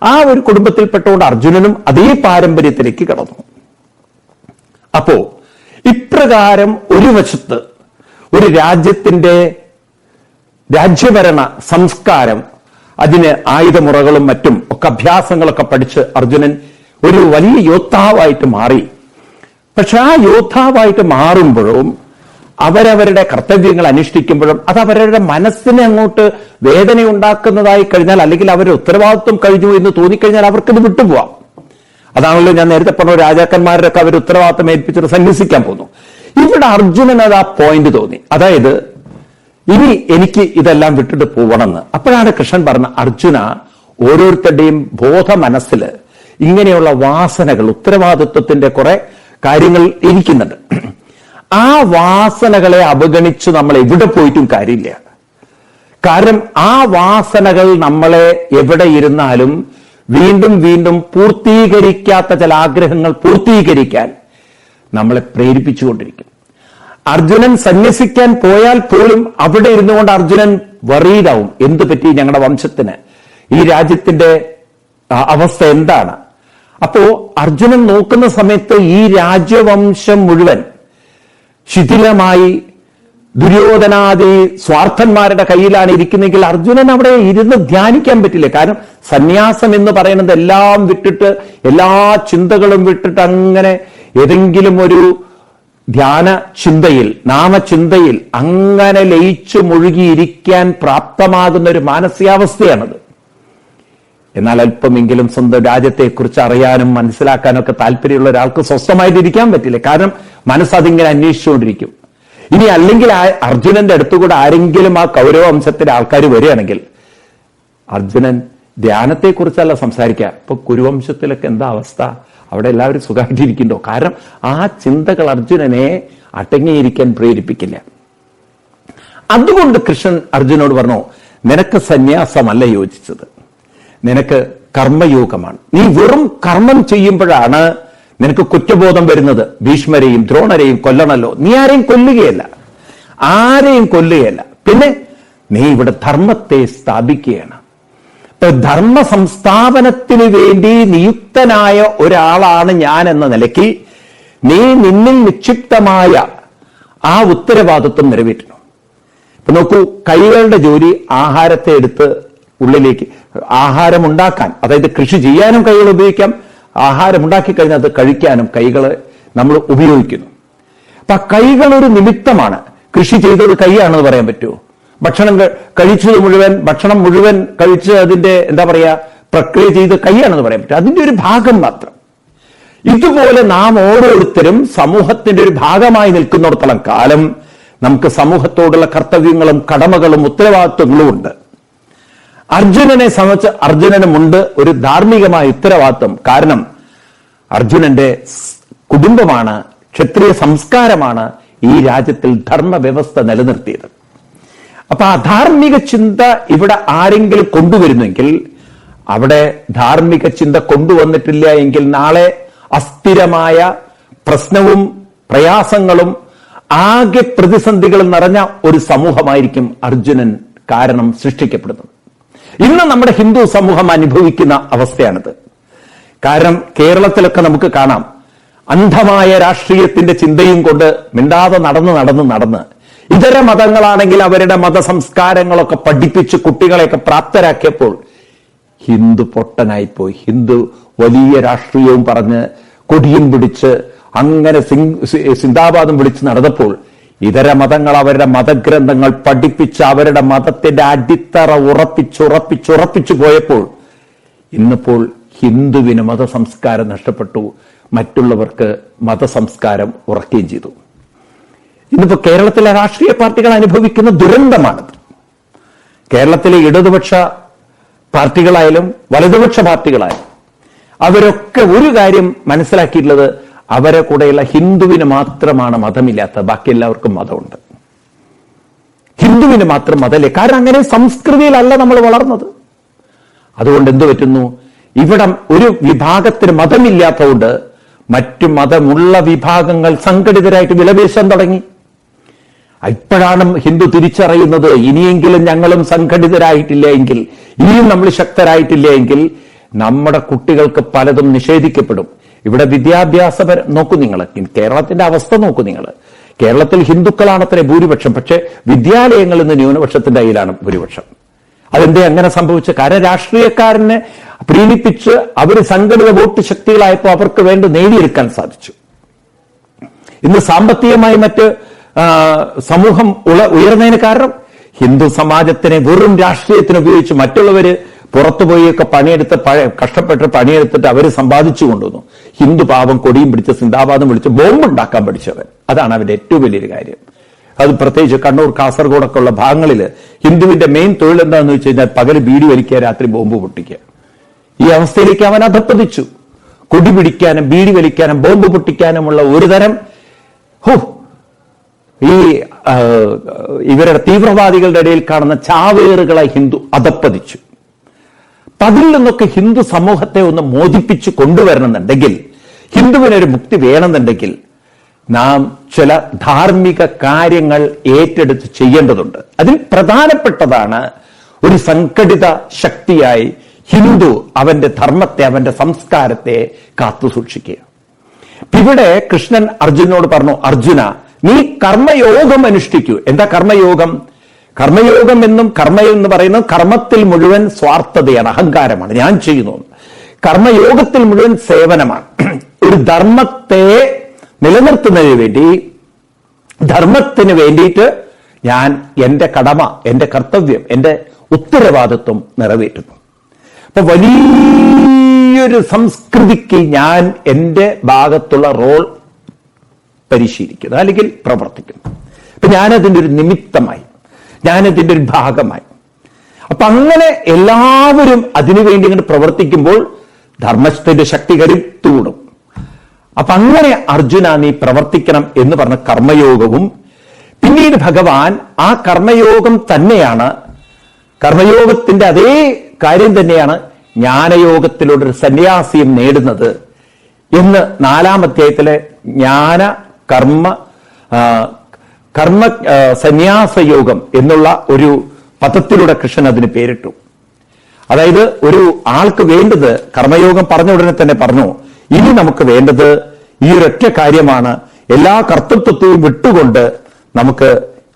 ആ ഒരു കുടുംബത്തിൽപ്പെട്ടുകൊണ്ട് അർജുനനും അതേ പാരമ്പര്യത്തിലേക്ക് കടന്നു. അപ്പോ ഇപ്രകാരം ഒരു വശത്ത് ഒരു രാജ്യത്തിന്റെ രാജ്യഭരണ സംസ്കാരം, അതിന് ആയുധമുറകളും മറ്റും ഒക്കെ അഭ്യാസങ്ങളൊക്കെ പഠിച്ച് അർജുനൻ ഒരു വലിയ യോദ്ധാവായിട്ട് മാറി. പക്ഷെ ആ യോദ്ധാവായിട്ട് മാറുമ്പോഴും അവരവരുടെ കർത്തവ്യങ്ങൾ അനുഷ്ഠിക്കുമ്പോഴും അത് അവരുടെ മനസ്സിനെ അങ്ങോട്ട് വേദന ഉണ്ടാക്കുന്നതായി കഴിഞ്ഞാൽ, അല്ലെങ്കിൽ അവരുടെ ഉത്തരവാദിത്വം കഴിഞ്ഞു എന്ന് തോന്നിക്കഴിഞ്ഞാൽ അവർക്കിത് വിട്ടുപോവാം. അതാണല്ലോ ഞാൻ നേരത്തെ പറഞ്ഞ രാജാക്കന്മാരൊക്കെ അവർ ഉത്തരവാദിത്വം ഏൽപ്പിച്ചിട്ട് സന്യസിക്കാൻ പോന്നു. ഇവിടെ അർജുനൻ അത് ആ പോയിന്റ് തോന്നി, അതായത് ഇനി എനിക്ക് ഇതെല്ലാം വിട്ടിട്ട് പോകണമെന്ന്. അപ്പോഴാണ് കൃഷ്ണൻ പറഞ്ഞ, അർജുന ഓരോരുത്തരുടെയും ബോധ മനസ്സിൽ ഇങ്ങനെയുള്ള വാസനകൾ, ഉത്തരവാദിത്വത്തിന്റെ കുറെ കാര്യങ്ങൾ ഇരിക്കുന്നുണ്ട്. ആ വാസനകളെ അവഗണിച്ച് നമ്മൾ എവിടെ പോയിട്ടും കാര്യമില്ല. കാരണം ആ വാസനകൾ നമ്മളെ എവിടെ ഇരുന്നാലും വീണ്ടും വീണ്ടും പൂർത്തീകരിക്കാത്ത ചില ആഗ്രഹങ്ങൾ പൂർത്തീകരിക്കാൻ നമ്മളെ പ്രേരിപ്പിച്ചുകൊണ്ടിരിക്കും. അർജുനൻ സന്യസിക്കാൻ പോയാൽ പോലും അവിടെ ഇരുന്നുകൊണ്ട് അർജുനൻ വറീഡാവും, എന്ത് പറ്റി ഞങ്ങളുടെ വംശത്തിന്, ഈ രാജ്യത്തിന്റെ അവസ്ഥ എന്താണ്. അപ്പോ അർജുനൻ നോക്കുന്ന സമയത്ത് ഈ രാജ്യവംശം മുഴുവൻ ശിഥിലമായി ദുര്യോധനാദി സ്വാർത്ഥന്മാരുടെ കയ്യിലാണ് ഇരിക്കുന്നെങ്കിൽ അർജുനൻ അവിടെ ഇരുന്ന് ധ്യാനിക്കാൻ പറ്റില്ല. കാരണം സന്യാസം എന്ന് പറയുന്നത് എല്ലാം വിട്ടിട്ട്, എല്ലാ ചിന്തകളും വിട്ടിട്ട് അങ്ങനെ ഏതെങ്കിലും ഒരു ധ്യാന ചിന്തയിൽ, നാമചിന്തയിൽ അങ്ങനെ ലയിച്ചു മുഴുകിയിരിക്കാൻ പ്രാപ്തമാകുന്ന ഒരു മാനസികാവസ്ഥയാണത്. എന്നാൽ അല്പമെങ്കിലും സ്വന്തം രാജ്യത്തെക്കുറിച്ച് അറിയാനും മനസ്സിലാക്കാനും ഒക്കെ താല്പര്യമുള്ള ഒരാൾക്ക് സ്വസ്ഥമായിട്ടിരിക്കാൻ പറ്റില്ല. കാരണം മനസ്സതിങ്ങനെ അന്വേഷിച്ചുകൊണ്ടിരിക്കും. ഇനി അല്ലെങ്കിൽ അർജുനന്റെ അടുത്തുകൂടെ ആരെങ്കിലും ആ കൗരവംശത്തിലെ ആൾക്കാർ വരികയാണെങ്കിൽ അർജുനൻ ധ്യാനത്തെക്കുറിച്ചല്ല സംസാരിക്കുക. ഇപ്പൊ കുരുവംശത്തിലൊക്കെ എന്താ അവസ്ഥ, അവിടെ എല്ലാവരും സുഖമായിട്ടിരിക്കുന്നുണ്ടോ? കാരണം ആ ചിന്തകൾ അർജുനനെ അടങ്ങിയിരിക്കാൻ പ്രേരിപ്പിക്കില്ല. അതുകൊണ്ട് കൃഷ്ണൻ അർജുനോട് പറഞ്ഞു, നിനക്ക് സന്യാസമല്ല യോജിച്ചത്, നിനക്ക് കർമ്മയോഗമാണ്. നീ വെറും കർമ്മം ചെയ്യുമ്പോഴാണ് നിനക്ക് കുറ്റബോധം വരുന്നത്. ഭീഷ്മരെയും ദ്രോണരെയും കൊല്ലണല്ലോ, നീ ആരെയും കൊല്ലുകയല്ല. പിന്നെ നീ ഇവിടെ ധർമ്മത്തെ സ്ഥാപിക്കുകയാണ്. ഇപ്പൊ ധർമ്മ സംസ്ഥാപനത്തിന് വേണ്ടി നിയുക്തനായ ഒരാളാണ് ഞാൻ എന്ന നിലയ്ക്ക് നീ നിന്നിൽ നിക്ഷിപ്തമായ ആ ഉത്തരവാദിത്വം നിറവേറ്റണം. ഇപ്പൊ നോക്കൂ, കൈകളുടെ ജോലി ആഹാരത്തെ എടുത്ത് ഉള്ളിലേക്ക് ആഹാരം ഉണ്ടാക്കാൻ, അതായത് കൃഷി ചെയ്യാനും കൈകൾ ഉപയോഗിക്കാം, ആഹാരം ഉണ്ടാക്കി കഴിഞ്ഞാൽ അത് കഴിക്കാനും കൈകളെ നമ്മൾ ഉപയോഗിക്കുന്നു. അപ്പൊ കൈകൾ ഒരു നിമിത്തമാണ്. കൃഷി ചെയ്തത് കൈയാണെന്ന് പറയാൻ പറ്റുമോ? ഭക്ഷണം മുഴുവൻ കഴിച്ച് അതിന്റെ എന്താ പറയാ പ്രക്രിയ ചെയ്ത് കൈയാണെന്ന് പറയാൻ പറ്റും? അതിന്റെ ഒരു ഭാഗം മാത്രം. ഇതുപോലെ നാം ഓരോരുത്തരും സമൂഹത്തിന്റെ ഒരു ഭാഗമായി നിൽക്കുന്നിടത്തോളം കാലം നമുക്ക് സമൂഹത്തോടുള്ള കർത്തവ്യങ്ങളും കടമകളും ഉത്തരവാദിത്വങ്ങളും ഉണ്ട്. അർജുനനെ സംബന്ധിച്ച് അർജുനനുമുണ്ട് ഒരു ധാർമ്മികമായ ഉത്തരവാദിത്വം. കാരണം അർജുനന്റെ കുടുംബമാണ്, ക്ഷത്രിയ സംസ്കാരമാണ് ഈ രാജ്യത്തിൽ ധർമ്മവ്യവസ്ഥ നിലനിർത്തിയത്. അപ്പൊ ആ ധാർമ്മിക ചിന്ത ഇവിടെ ആരെങ്കിലും കൊണ്ടുവരുന്നെങ്കിൽ, അവിടെ ധാർമ്മിക ചിന്ത കൊണ്ടുവന്നിട്ടില്ല എങ്കിൽ നാളെ അസ്ഥിരമായ പ്രശ്നവും പ്രയാസങ്ങളും ആകെ പ്രതിസന്ധികളും നിറഞ്ഞ ഒരു സമൂഹമായിരിക്കും അർജുനൻ കാരണം സൃഷ്ടിക്കപ്പെടുന്നത്. ഇന്ന് നമ്മുടെ ഹിന്ദു സമൂഹം അനുഭവിക്കുന്ന അവസ്ഥയാണിത്. കാരണം കേരളത്തിലൊക്കെ നമുക്ക് കാണാം, അന്ധമായ രാഷ്ട്രീയത്തിന്റെ ചിന്തയും കൊണ്ട് മിണ്ടാതെ നടന്ന് ഇതര മതങ്ങളാണെങ്കിൽ അവരുടെ മതസംസ്കാരങ്ങളൊക്കെ പഠിപ്പിച്ച് കുട്ടികളെയൊക്കെ പ്രാപ്തരാക്കിയപ്പോൾ ഹിന്ദു പൊട്ടനായിപ്പോയി. ഹിന്ദു വലിയ രാഷ്ട്രീയവും പറഞ്ഞ് കൊടിയും പിടിച്ച് അങ്ങനെ സിന്ദാബാദും വിളിച്ച് നടന്നപ്പോൾ ഇതര മതങ്ങൾ അവരുടെ മതഗ്രന്ഥങ്ങൾ പഠിപ്പിച്ച് അവരുടെ മതത്തിന്റെ അടിത്തറ ഉറപ്പിച്ചു പോയപ്പോൾ ഇന്നിപ്പോൾ ഹിന്ദുവിന് മതസംസ്കാരം നഷ്ടപ്പെട്ടു, മറ്റുള്ളവർക്ക് മതസംസ്കാരം ഉറക്കുകയും ചെയ്തു. ഇന്നിപ്പോ കേരളത്തിലെ രാഷ്ട്രീയ പാർട്ടികൾ അനുഭവിക്കുന്ന ദുരന്തമാണിത്. കേരളത്തിലെ ഇടതുപക്ഷ പാർട്ടികളായാലും വലതുപക്ഷ പാർട്ടികളായാലും അവരൊക്കെ ഒരു കാര്യം മനസ്സിലാക്കിയിട്ടുള്ളത്, അവരെ കൂടെയുള്ള ഹിന്ദുവിന് മാത്രമാണ് മതമില്ലാത്തത്, ബാക്കി എല്ലാവർക്കും മതമുണ്ട്. ഹിന്ദുവിന് മാത്രം മതമില്ല. കാരണം അങ്ങനെ സംസ്കൃതിയിലല്ല നമ്മൾ വളർന്നത്. അതുകൊണ്ട് എന്തു പറ്റുന്നു, ഇവിടെ ഒരു വിഭാഗത്തിന് മതമില്ലാത്തതുകൊണ്ട് മറ്റു മതമുള്ള വിഭാഗങ്ങൾ സംഘടിതരായിട്ട് വിലപേശാൻ തുടങ്ങി. ഇപ്പോഴാണ് ഹിന്ദു തിരിച്ചറിയുന്നത്, ഇനിയെങ്കിലും ഞങ്ങളും സംഘടിതരായിട്ടില്ല എങ്കിൽ, ഇനിയും നമ്മൾ ശക്തരായിട്ടില്ല എങ്കിൽ നമ്മുടെ കുട്ടികൾക്ക് പലതും നിഷേധിക്കപ്പെടും. ഇവിടെ വിദ്യാഭ്യാസപരം നോക്കൂ നിങ്ങൾ, കേരളത്തിന്റെ അവസ്ഥ നോക്കൂ നിങ്ങൾ. കേരളത്തിൽ ഹിന്ദുക്കളാണത്രേ ഭൂരിപക്ഷം, പക്ഷെ വിദ്യാലയങ്ങളിൽ നിന്ന് ന്യൂനപക്ഷത്തിന്റെ കയ്യിലാണ് ഭൂരിപക്ഷം. അതെന്തേ അങ്ങനെ സംഭവിച്ച? കാരണം രാഷ്ട്രീയക്കാരനെ പ്രീണിപ്പിച്ച് അവർ സംഘടിത വോട്ട് ശക്തികളായപ്പോൾ അവർക്ക് വേണ്ടി നേടിയെടുക്കാൻ സാധിച്ചു. ഇന്ന് സാമ്പത്തികമായി മറ്റ് സമൂഹം ഉയർന്നതിന് കാരണം ഹിന്ദു സമാജത്തിനെ വെറും രാഷ്ട്രീയത്തിന് ഉപയോഗിച്ച് മറ്റുള്ളവര് പുറത്തുപോയൊക്കെ പണിയെടുത്ത് കഷ്ടപ്പെട്ട് പണിയെടുത്തിട്ട് അവർ സമ്പാദിച്ചു കൊണ്ടുവന്നു. ഹിന്ദു പാവം കൊടിയും പിടിച്ച് സിന്ദാബാദും വിളിച്ച് ബോംബുണ്ടാക്കാൻ പഠിച്ചവൻ. അതാണ് അവന്റെ ഏറ്റവും വലിയൊരു കാര്യം. അത് പ്രത്യേകിച്ച് കണ്ണൂർ കാസർഗോഡൊക്കെ ഉള്ള ഭാഗങ്ങളിൽ ഹിന്ദുവിന്റെ മെയിൻ തൊഴിൽ എന്താണെന്ന് വെച്ച് കഴിഞ്ഞാൽ പകല് ബീഡി വലിക്കുക, രാത്രി ബോംബ് പൊട്ടിക്കുക. ഈ അവസ്ഥയിലേക്ക് അവൻ അധപ്പതിച്ചു. കൊടി പിടിക്കാനും ബീഡി വലിക്കാനും ബോംബ് പൊട്ടിക്കാനുമുള്ള ഒരു തരം ഈ ഇവരുടെ തീവ്രവാദികളുടെ ഇടയിൽ കാണുന്ന ചാവേറുകളായി ഹിന്ദു അധപ്പതിച്ചു. അതിൽ നിന്നൊക്കെ ഹിന്ദു സമൂഹത്തെ ഒന്ന് മോചിപ്പിച്ചു കൊണ്ടുവരണമെന്നുണ്ടെങ്കിൽ, ഹിന്ദുവിനൊരു മുക്തി വേണമെന്നുണ്ടെങ്കിൽ നാം ചില ധാർമ്മിക കാര്യങ്ങൾ ഏറ്റെടുത്ത് ചെയ്യേണ്ടതുണ്ട്. അതിൽ പ്രധാനപ്പെട്ടതാണ് ഒരു സംഘടിത ശക്തിയായി ഹിന്ദു അവന്റെ ധർമ്മത്തെ, അവന്റെ സംസ്കാരത്തെ കാത്തു സൂക്ഷിക്കുക. ഇവിടെ കൃഷ്ണൻ അർജുനോട് പറഞ്ഞു, അർജുന നീ കർമ്മയോഗം അനുഷ്ഠിക്കൂ. എന്താ കർമ്മയോഗം? കർമ്മയോഗം കർമ്മ എന്ന് പറയുന്നത് കർമ്മത്തിൽ മുഴുവൻ സ്വാർത്ഥതയാണ്, അഹങ്കാരമാണ്, ഞാൻ ചെയ്യുന്നു. കർമ്മയോഗത്തിൽ മുഴുവൻ സേവനമാണ്. ഒരു ധർമ്മത്തെ നിലനിർത്തുന്നതിന് വേണ്ടി, ധർമ്മത്തിന് വേണ്ടിയിട്ട് ഞാൻ എന്റെ കടമ, എന്റെ കർത്തവ്യം, എന്റെ ഉത്തരവാദിത്വം നിറവേറ്റുന്നു. അപ്പൊ വലിയൊരു സംസ്കൃതിക്ക് ഞാൻ എന്റെ ഭാഗത്തുള്ള റോൾ പരിശീലിക്കുന്നു, അല്ലെങ്കിൽ പ്രവർത്തിക്കുന്നു. അപ്പൊ ഞാനതിൻ്റെ ഒരു നിമിത്തമായി, ഞാനതിൻ്റെ ഒരു ഭാഗമായി. അപ്പൊ അങ്ങനെ എല്ലാവരും അതിനുവേണ്ടി ഇങ്ങനെ പ്രവർത്തിക്കുമ്പോൾ ധർമ്മത്തിന്റെ ശക്തി കരുത്തുകൂടും. അപ്പൊ അങ്ങനെ അർജുന നീ പ്രവർത്തിക്കണം എന്ന് പറഞ്ഞ കർമ്മയോഗവും, പിന്നീട് ഭഗവാൻ ആ കർമ്മയോഗം തന്നെയാണ്, കർമ്മയോഗത്തിന്റെ അതേ കാര്യം തന്നെയാണ് ജ്ഞാനയോഗത്തിലൂടെ ഒരു സന്യാസിയും നേടുന്നത് എന്ന് 4-ാം അധ്യായത്തിലെ ജ്ഞാന കർമ്മ സന്യാസയോഗം എന്നുള്ള ഒരു പദത്തിലൂടെ കൃഷ്ണൻ അതിന് പേരിട്ടു. അതായത് ഒരു ആൾക്ക് വേണ്ടത്, കർമ്മയോഗം പറഞ്ഞ ഉടനെ തന്നെ പറഞ്ഞു, ഇനി നമുക്ക് വേണ്ടത് ഈ ഒരൊറ്റ കാര്യമാണ് എല്ലാ കർത്തൃത്വത്തെയും വിട്ടുകൊണ്ട് നമുക്ക്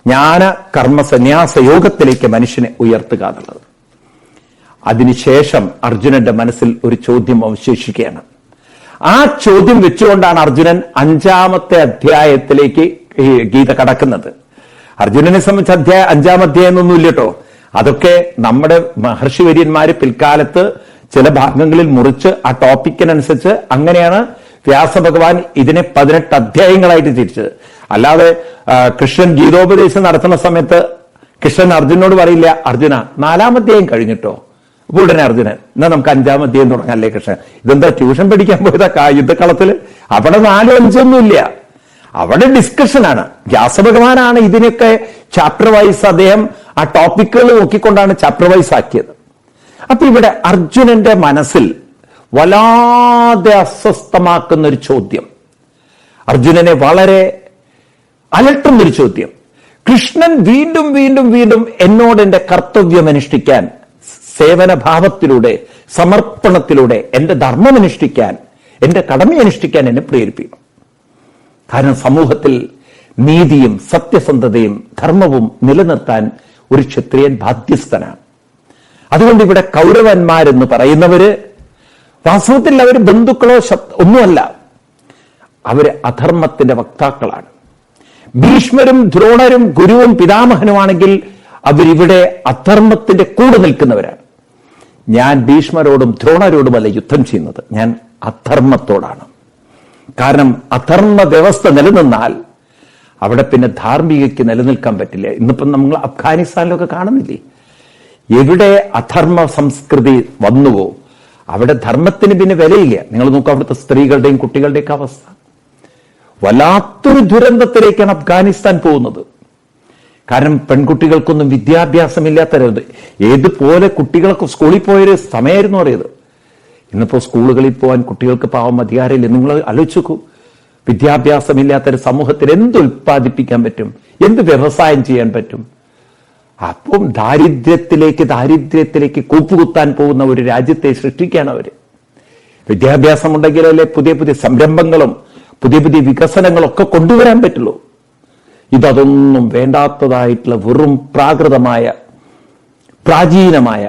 ജ്ഞാന കർമ്മ സന്യാസ യോഗത്തിലേക്ക് മനുഷ്യനെ ഉയർത്തുക എന്നുള്ളത്. അതിനുശേഷം അർജുനന്റെ മനസ്സിൽ ഒരു ചോദ്യം അവശേഷിക്കുകയാണ്. ആ ചോദ്യം വെച്ചുകൊണ്ടാണ് അർജുനൻ 5-ാമത്തെ അധ്യായത്തിലേക്ക് ഗീത കടക്കുന്നത്. അർജുനനെ സംബന്ധിച്ച് 5-ാം അധ്യായം എന്നൊന്നുമില്ല കേട്ടോ. അതൊക്കെ നമ്മുടെ മഹർഷി വര്യന്മാര് പിൽക്കാലത്ത് ചില ഭാഗങ്ങളിൽ മുറിച്ച് ആ ടോപ്പിക്കിനനുസരിച്ച് അങ്ങനെയാണ് വ്യാസഭഗവാൻ ഇതിനെ 18 അധ്യായങ്ങളായിട്ട് തിരിച്ചത്. അല്ലാതെ കൃഷ്ണൻ ഗീതോപദേശം നടത്തുന്ന സമയത്ത് കൃഷ്ണൻ അർജുനോട് പറയില്ല, അർജുന 4-ാം അധ്യായം കഴിഞ്ഞിട്ടോ. അപ്പോൾ ഉടനെ അർജുനൻ, എന്നാ നമുക്ക് 5-ാം അധ്യായം തുടങ്ങാല്ലേ കൃഷ്ണൻ? ഇതെന്താ ട്യൂഷൻ പഠിക്കാൻ പോയതാ യുദ്ധക്കളത്തില്? അവിടെ 4, 5 അവിടെ ഡിസ്കഷനാണ്. വ്യാസഭഗവാനാണ് ഇതിനൊക്കെ ചാപ്റ്റർ വൈസ് അദ്ദേഹം ആ ടോപ്പിക്കുകൾ നോക്കിക്കൊണ്ടാണ് ചാപ്റ്റർ വൈസ് ആക്കിയത്. അപ്പൊ ഇവിടെ അർജുനന്റെ മനസ്സിൽ വല്ലാതെ അസ്വസ്ഥമാക്കുന്ന ഒരു ചോദ്യം, അർജുനനെ വളരെ അലട്ടുന്നൊരു ചോദ്യം. കൃഷ്ണൻ വീണ്ടും വീണ്ടും വീണ്ടും എന്നോട് എന്റെ കർത്തവ്യം അനുഷ്ഠിക്കാൻ, സേവനഭാവത്തിലൂടെ സമർപ്പണത്തിലൂടെ എന്റെ ധർമ്മം അനുഷ്ഠിക്കാൻ, എന്റെ കടമ അനുഷ്ഠിക്കാൻ എന്നെ പ്രേരിപ്പിക്കും. കാരണം സമൂഹത്തിൽ നീതിയും സത്യസന്ധതയും ധർമ്മവും നിലനിർത്താൻ ഒരു ക്ഷത്രിയൻ ബാധ്യസ്ഥനാണ്. അതുകൊണ്ട് ഇവിടെ കൗരവന്മാരെന്ന് പറയുന്നവര് വാസ്തവത്തിൽ അവർ ബന്ധുക്കളോ ഒന്നുമല്ല, അവര് അധർമ്മത്തിന്റെ വക്താക്കളാണ്. ഭീഷ്മരും ദ്രോണരും ഗുരുവും പിതാമഹനുമാണെങ്കിൽ അവരിവിടെ അധർമ്മത്തിന്റെ കൂടെ നിൽക്കുന്നവരാണ്. ഞാൻ ഭീഷ്മരോടും ദ്രോണരോടുമല്ല യുദ്ധം ചെയ്യുന്നത്, ഞാൻ അധർമ്മത്തോടാണ്. കാരണം അധർമ്മ വ്യവസ്ഥ നിലനിന്നാൽ അവിടെ പിന്നെ ധാർമ്മികയ്ക്ക് നിലനിൽക്കാൻ പറ്റില്ല. ഇന്നിപ്പം നമ്മൾ അഫ്ഗാനിസ്ഥാനിലൊക്കെ കാണുന്നില്ലേ, എവിടെ അധർമ്മ സംസ്കൃതി വന്നുവോ അവിടെ ധർമ്മത്തിന് പിന്നെ വിലയില്ല. നിങ്ങൾ നോക്കുക അവിടുത്തെ സ്ത്രീകളുടെയും കുട്ടികളുടെയൊക്കെ അവസ്ഥ. വല്ലാത്തൊരു ദുരന്തത്തിലേക്കാണ് അഫ്ഗാനിസ്ഥാൻ പോകുന്നത്. കാരണം പെൺകുട്ടികൾക്കൊന്നും വിദ്യാഭ്യാസമില്ലാത്തത്. ഏതുപോലെ കുട്ടികളൊക്കെ സ്കൂളിൽ പോയൊരു സമയമായിരുന്നു അറിയത്. ഇന്നിപ്പോ സ്കൂളുകളിൽ പോകാൻ കുട്ടികൾക്ക് പാവം അധികാരമില്ല. നിങ്ങൾ ആലോചിച്ച് നോക്കൂ, വിദ്യാഭ്യാസമില്ലാത്തൊരു സമൂഹത്തിൽ എന്ത് ഉൽപ്പാദിപ്പിക്കാൻ പറ്റും, എന്ത് വ്യവസായം ചെയ്യാൻ പറ്റും? അപ്പം ദാരിദ്ര്യത്തിലേക്ക് കൂപ്പുകുത്താൻ പോകുന്ന ഒരു രാജ്യത്തെ സൃഷ്ടിക്കുകയാണ് അവര്. വിദ്യാഭ്യാസം ഉണ്ടെങ്കിലല്ലേ പുതിയ പുതിയ സംരംഭങ്ങളും പുതിയ പുതിയ വികസനങ്ങളൊക്കെ കൊണ്ടുവരാൻ പറ്റുള്ളൂ. ഇതൊന്നും വേണ്ടാത്തതായിട്ടുള്ള വെറും പ്രാകൃതമായ പ്രാചീനമായ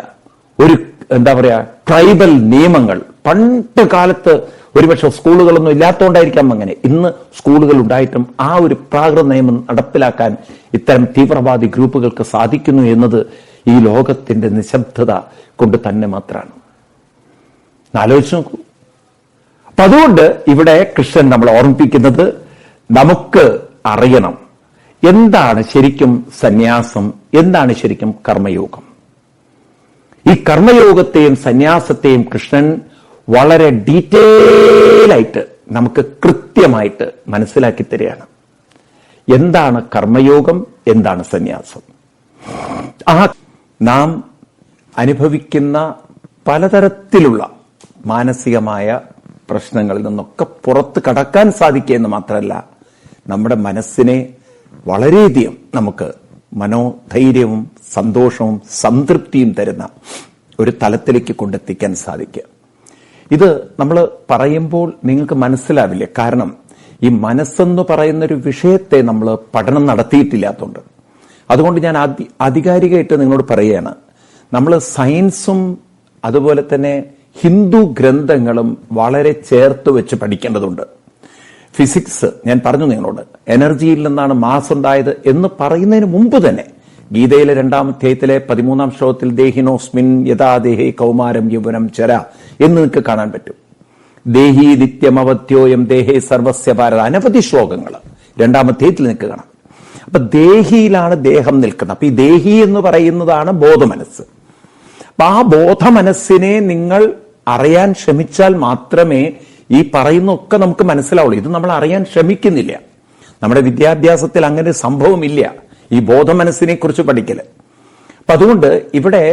ഒരു എന്താ പറയാ ട്രൈബൽ നിയമങ്ങൾ. പണ്ട് കാലത്ത് ഒരുപക്ഷെ സ്കൂളുകളൊന്നും ഇല്ലാത്തതുകൊണ്ടായിരിക്കാം അങ്ങനെ. ഇന്ന് സ്കൂളുകൾ ഉണ്ടായിട്ടും ആ ഒരു പ്രാകൃത നിയമം നടപ്പിലാക്കാൻ ഇത്തരം തീവ്രവാദി ഗ്രൂപ്പുകൾക്ക് സാധിക്കുന്നു എന്നത് ഈ ലോകത്തിന്റെ നിശബ്ദത കൊണ്ട് തന്നെ മാത്രമാണ്. ആലോചിച്ച് നോക്കൂ. അപ്പൊ അതുകൊണ്ട് ഇവിടെ കൃഷ്ണൻ നമ്മൾ ഓർമ്മിപ്പിക്കുന്നത്, നമുക്ക് അറിയണം എന്താണ് ശരിക്കും സന്യാസം, എന്താണ് ശരിക്കും കർമ്മയോഗം. ഈ കർമ്മയോഗത്തെയും സന്യാസത്തെയും കൃഷ്ണൻ വളരെ ഡീറ്റെയിൽ ആയിട്ട് നമുക്ക് കൃത്യമായിട്ട് മനസ്സിലാക്കി തരികയാണ്. എന്താണ് കർമ്മയോഗം, എന്താണ് സന്യാസം. ആ നാം അനുഭവിക്കുന്ന പലതരത്തിലുള്ള മാനസികമായ പ്രശ്നങ്ങളിൽ നിന്നൊക്കെ പുറത്ത് കടക്കാൻ സാധിക്കുക എന്ന് മാത്രമല്ല, നമ്മുടെ മനസ്സിനെ വളരെയധികം നമുക്ക് മനോധൈര്യവും സന്തോഷവും സംതൃപ്തിയും തരുന്ന ഒരു തലത്തിലേക്ക് കൊണ്ടെത്തിക്കാൻ സാധിക്കുക. ഇത് നമ്മൾ പറയുമ്പോൾ നിങ്ങൾക്ക് മനസ്സിലാവില്ല. കാരണം ഈ മനസ്സെന്ന് പറയുന്നൊരു വിഷയത്തെ നമ്മൾ പഠനം നടത്തിയിട്ടില്ലാത്തതുകൊണ്ട്. അതുകൊണ്ട് ഞാൻ ആധികാരികമായിട്ട് നിങ്ങളോട് പറയുകയാണ്, നമ്മൾ സയൻസും അതുപോലെ തന്നെ ഹിന്ദു ഗ്രന്ഥങ്ങളും വളരെ ചേർത്ത് വെച്ച് പഠിക്കേണ്ടതുണ്ട്. ഫിസിക്സ് ഞാൻ പറഞ്ഞു നിങ്ങളോട്, എനർജിയിൽ നിന്നാണ് മാസ് ഉണ്ടായത് എന്ന് പറയുന്നതിന് മുമ്പ് തന്നെ ഗീതയിലെ 2-ാം അധ്യായത്തിലെ 13-ാം ശ്ലോകത്തിൽ ദേഹിനോസ്മിൻ യഥാ ദേഹേ കൗമാരം യൗവനം ചര എന്ന് നിങ്ങൾക്ക് കാണാൻ പറ്റും. ദേഹി നിത്യമവത്യോയം ദേഹേ സർവസ്യ ഭാരത, അനവധി ശ്ലോകങ്ങൾ 2-ാം അധ്യായത്തിൽ നിങ്ങൾക്ക് കാണാം. അപ്പൊ ദേഹിയിലാണ് ദേഹം നിൽക്കുന്നത്. അപ്പൊ ഈ ദേഹി എന്ന് പറയുന്നതാണ് ബോധമനസ്സ്. അപ്പൊ ആ ബോധമനസ്സിനെ നിങ്ങൾ അറിയാൻ ശ്രമിച്ചാൽ മാത്രമേ ഈ പറയുന്നൊക്കെ നമുക്ക് മനസ്സിലാവുള്ളൂ. ഇത് നമ്മൾ അറിയാൻ ശ്രമിക്കുന്നില്ല. നമ്മുടെ വിദ്യാഭ്യാസത്തിൽ അങ്ങനെ സംഭവമില്ല ഈ ബോധമനസ്സിനെ കുറിച്ച് പഠിക്കല്. അപ്പൊ അതുകൊണ്ട് ഇവിടെ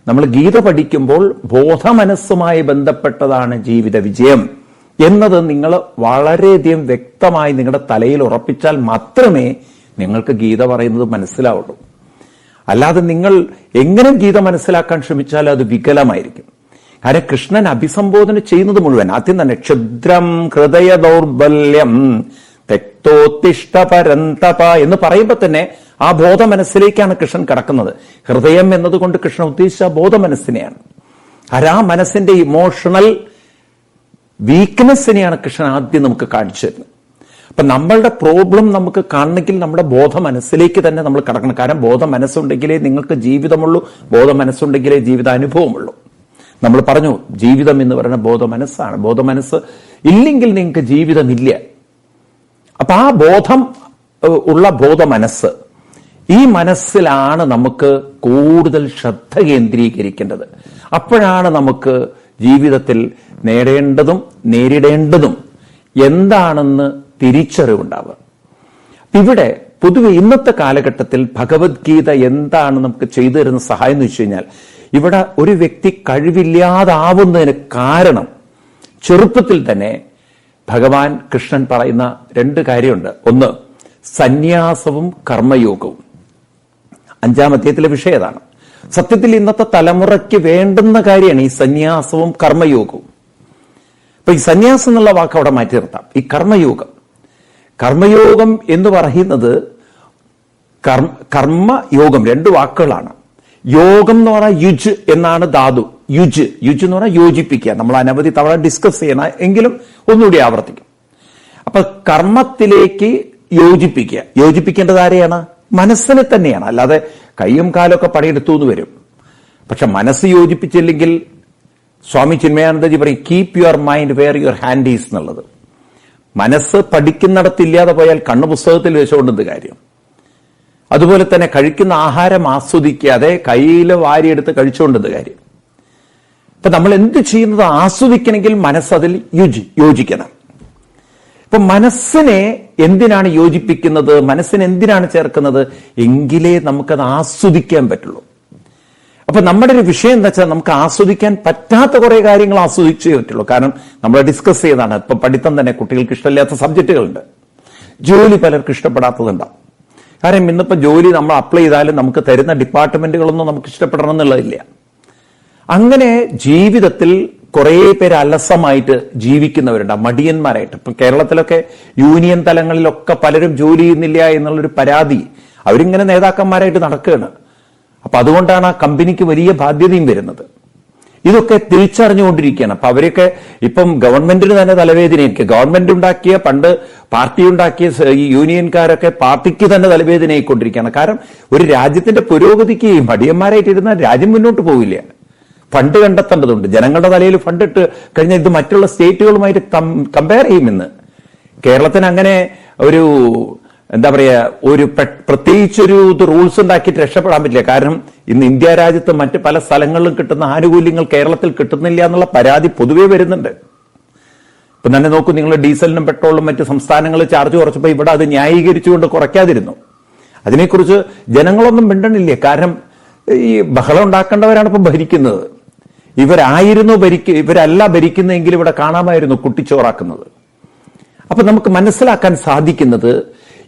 നമ്മൾ ഗീത പഠിക്കുമ്പോൾ ബോധമനസ്സുമായി ബന്ധപ്പെട്ടതാണ് ജീവിത വിജയം എന്നത് നിങ്ങൾ വളരെയധികം വ്യക്തമായി നിങ്ങളുടെ തലയിൽ ഉറപ്പിച്ചാൽ മാത്രമേ നിങ്ങൾക്ക് ഗീത പറയുന്നത് മനസ്സിലാവുള്ളൂ. അല്ലാതെ നിങ്ങൾ എങ്ങനെ ഗീത മനസ്സിലാക്കാൻ ശ്രമിച്ചാലും അത് വികലമായിരിക്കും. കാരണം കൃഷ്ണൻ അഭിസംബോധന ചെയ്യുന്നത് മുഴുവൻ ആദ്യം തന്നെ ക്ഷുദ്രം ഹൃദയ ദൗർബല്യം തെക്തോത്തിഷ്ട പരന്തപ എന്ന് പറയുമ്പോൾ തന്നെ ആ ബോധ മനസ്സിലേക്കാണ് കൃഷ്ണൻ കടക്കുന്നത്. ഹൃദയം എന്നതുകൊണ്ട് കൃഷ്ണൻ ഉദ്ദേശിച്ച ബോധ മനസ്സിനെയാണ്. ആ മനസ്സിന്റെ ഇമോഷണൽ വീക്ക്നെസ്സിനെയാണ് കൃഷ്ണൻ ആദ്യം നമുക്ക് കാണിച്ചു തരുന്നത്. അപ്പൊ നമ്മളുടെ പ്രോബ്ലം നമുക്ക് കാണണമെങ്കിൽ നമ്മുടെ ബോധ മനസ്സിലേക്ക് തന്നെ നമ്മൾ കടക്കണം. കാരണം ബോധ മനസ്സുണ്ടെങ്കിലേ നിങ്ങൾക്ക് ജീവിതമുള്ളൂ, ബോധ മനസ്സുണ്ടെങ്കിലേ ജീവിതാനുഭവമുള്ളൂ. നമ്മൾ പറഞ്ഞു ജീവിതം എന്ന് പറയുന്ന ബോധ മനസ്സാണ്. ബോധ മനസ്സ് ഇല്ലെങ്കിൽ നിങ്ങൾക്ക് ജീവിതമില്ല. അപ്പൊ ആ ബോധം ഉള്ള ബോധ മനസ്സ്, ഈ മനസ്സിലാണ് നമുക്ക് കൂടുതൽ ശ്രദ്ധ കേന്ദ്രീകരിക്കേണ്ടത്. അപ്പോഴാണ് നമുക്ക് ജീവിതത്തിൽ നേടേണ്ടതും നേരിടേണ്ടതും എന്താണെന്ന് തിരിച്ചറിവുണ്ടാവുക. ഇവിടെ പൊതുവെ ഇന്നത്തെ കാലഘട്ടത്തിൽ ഭഗവത്ഗീത എന്താണ് നമുക്ക് ചെയ്തു തരുന്ന സഹായം എന്ന് വെച്ച് കഴിഞ്ഞാൽ, ഇവിടെ ഒരു വ്യക്തി കഴിവില്ലാതാവുന്നതിന് കാരണം ചെറുപ്പത്തിൽ തന്നെ ഭഗവാൻ കൃഷ്ണൻ പറയുന്ന രണ്ട് കാര്യമുണ്ട്. ഒന്ന് സന്യാസവും കർമ്മയോഗവും. 5-ാം അധ്യായത്തിലെ വിഷയം അതാണ്. സത്യത്തിൽ ഇന്നത്തെ തലമുറയ്ക്ക് വേണ്ടുന്ന കാര്യമാണ് ഈ സന്യാസവും കർമ്മയോഗവും. അപ്പൊ ഈ സന്യാസം എന്നുള്ള വാക്ക് അവിടെ മാറ്റി നിർത്താം. ഈ കർമ്മയോഗം എന്ന് പറയുന്നത് കർമ്മയോഗം 2 വാക്കുകളാണ്. യോഗം എന്ന് പറഞ്ഞാൽ യുജ് എന്നാണ് ധാതു. യുജ് എന്ന് പറഞ്ഞാൽ യോജിപ്പിക്കുക. നമ്മൾ അനവധി തവണ ഡിസ്കസ് ചെയ്യണം, എങ്കിലും ഒന്നുകൂടി ആവർത്തിക്കും. അപ്പൊ കർമ്മത്തിലേക്ക് യോജിപ്പിക്കുക. യോജിപ്പിക്കേണ്ടത് ആരെയാണ്? മനസ്സിനെ തന്നെയാണ്. അല്ലാതെ കയ്യും കാലൊക്കെ പണിയെടുത്തു എന്ന് വരും. പക്ഷെ മനസ്സ് യോജിപ്പിച്ചില്ലെങ്കിൽ സ്വാമി ചിന്മയാനന്ദജി പറയും keep your mind where your hand is എന്നുള്ളത്. മനസ്സ് പഠിക്കുന്നിടത്തില്ലാതെ പോയാൽ കണ്ണു പുസ്തകത്തിൽ വെച്ചുകൊണ്ടെന്ത് കാര്യം? അതുപോലെ തന്നെ കഴിക്കുന്ന ആഹാരം ആസ്വദിക്കാതെ കയ്യിൽ വാരിയെടുത്ത് കഴിച്ചുകൊണ്ടെന്ത് കാര്യം? അപ്പൊ നമ്മൾ എന്ത് ചെയ്യുന്നത് ആസ്വദിക്കണമെങ്കിൽ മനസ്സതിൽ യോജിക്കണം. ഇപ്പൊ മനസ്സിനെ എന്തിനാണ് യോജിപ്പിക്കുന്നത്, മനസ്സിനെ എന്തിനാണ് ചേർക്കുന്നത്? എങ്കിലേ നമുക്കത് ആസ്വദിക്കാൻ പറ്റുള്ളൂ. അപ്പൊ നമ്മുടെ ഒരു വിഷയം എന്താ വെച്ചാൽ നമുക്ക് ആസ്വദിക്കാൻ പറ്റാത്ത കുറെ കാര്യങ്ങൾ ആസ്വദിച്ചേ പറ്റുള്ളൂ. കാരണം നമ്മൾ ഡിസ്കസ് ചെയ്തതാണ്. ഇപ്പൊ പഠിത്തം തന്നെ കുട്ടികൾക്ക് ഇഷ്ടമില്ലാത്ത സബ്ജക്റ്റുകളുണ്ട്, ജോലി പലർക്ക് ഇഷ്ടപ്പെടാത്തതുണ്ടാവും. കാരണം ഇന്നിപ്പോ ജോലി നമ്മൾ അപ്ലൈ ചെയ്താലും നമുക്ക് തരുന്ന ഡിപ്പാർട്ട്മെന്റുകളൊന്നും നമുക്ക് ഇഷ്ടപ്പെടണം എന്നുള്ളതില്ല. അങ്ങനെ ജീവിതത്തിൽ കുറെ പേര് അലസമായിട്ട് ജീവിക്കുന്നവരുണ്ട്, മടിയന്മാരായിട്ട്. ഇപ്പൊ കേരളത്തിലൊക്കെ യൂണിയൻ തലങ്ങളിലൊക്കെ പലരും ജോലി ചെയ്യുന്നില്ല എന്നുള്ളൊരു പരാതി, അവരിങ്ങനെ നേതാക്കന്മാരായിട്ട് നടക്കുകയാണ്. അപ്പൊ അതുകൊണ്ടാണ് ആ കമ്പനിക്ക് വലിയ ബാധ്യതയും വരുന്നത്. ഇതൊക്കെ തിരിച്ചറിഞ്ഞുകൊണ്ടിരിക്കുകയാണ്. അപ്പൊ അവരൊക്കെ ഇപ്പം ഗവൺമെന്റിന് തന്നെ തലവേദനയായിരിക്കും. ഗവൺമെന്റ് ഉണ്ടാക്കിയ പണ്ട് പാർട്ടി ഉണ്ടാക്കിയ ഈ യൂണിയൻകാരൊക്കെ പാർട്ടിക്ക് തന്നെ തലവേദനയായിക്കൊണ്ടിരിക്കുകയാണ്. കാരണം ഒരു രാജ്യത്തിന്റെ പുരോഗതിക്ക് മടിയന്മാരായിട്ടിരുന്നാൽ രാജ്യം മുന്നോട്ട് പോവില്ല. ഫണ്ട് കണ്ടെത്തേണ്ടതുണ്ട്. ജനങ്ങളുടെ തലയിൽ ഫണ്ട് ഇട്ട് കഴിഞ്ഞാൽ ഇത് മറ്റുള്ള സ്റ്റേറ്റുകളുമായിട്ട് കമ്പയർ ചെയ്യുമെന്ന്. കേരളത്തിന് അങ്ങനെ ഒരു എന്താ പറയാ, ഒരു പ്രത്യേകിച്ചൊരു റൂൾസ് ഉണ്ടാക്കിയിട്ട് രക്ഷപ്പെടാൻ പറ്റില്ല. കാരണം ഇന്ന് ഇന്ത്യ രാജ്യത്ത് മറ്റ് പല സ്ഥലങ്ങളിലും കിട്ടുന്ന ആനുകൂല്യങ്ങൾ കേരളത്തിൽ കിട്ടുന്നില്ല എന്നുള്ള പരാതി പൊതുവേ വരുന്നുണ്ട്. ഇപ്പൊ തന്നെ നോക്കൂ, നിങ്ങൾ ഡീസലിനും പെട്രോളിനും മറ്റ് സംസ്ഥാനങ്ങൾ ചാർജ് കുറച്ചപ്പോൾ ഇവിടെ അത് ന്യായീകരിച്ചുകൊണ്ട് കുറയ്ക്കാതിരുന്നു. അതിനെക്കുറിച്ച് ജനങ്ങളൊന്നും മിണ്ടണില്ല. കാരണം ഈ ബഹളം ഉണ്ടാക്കേണ്ടവരാണ് ഇപ്പം ഭരിക്കുന്നത്. ഇവരല്ല ഭരിക്കുന്നതെങ്കിൽ ഇവിടെ കാണാമായിരുന്നു കുട്ടിച്ചോറാക്കുന്നത്. അപ്പൊ നമുക്ക് മനസ്സിലാക്കാൻ സാധിക്കുന്നത്,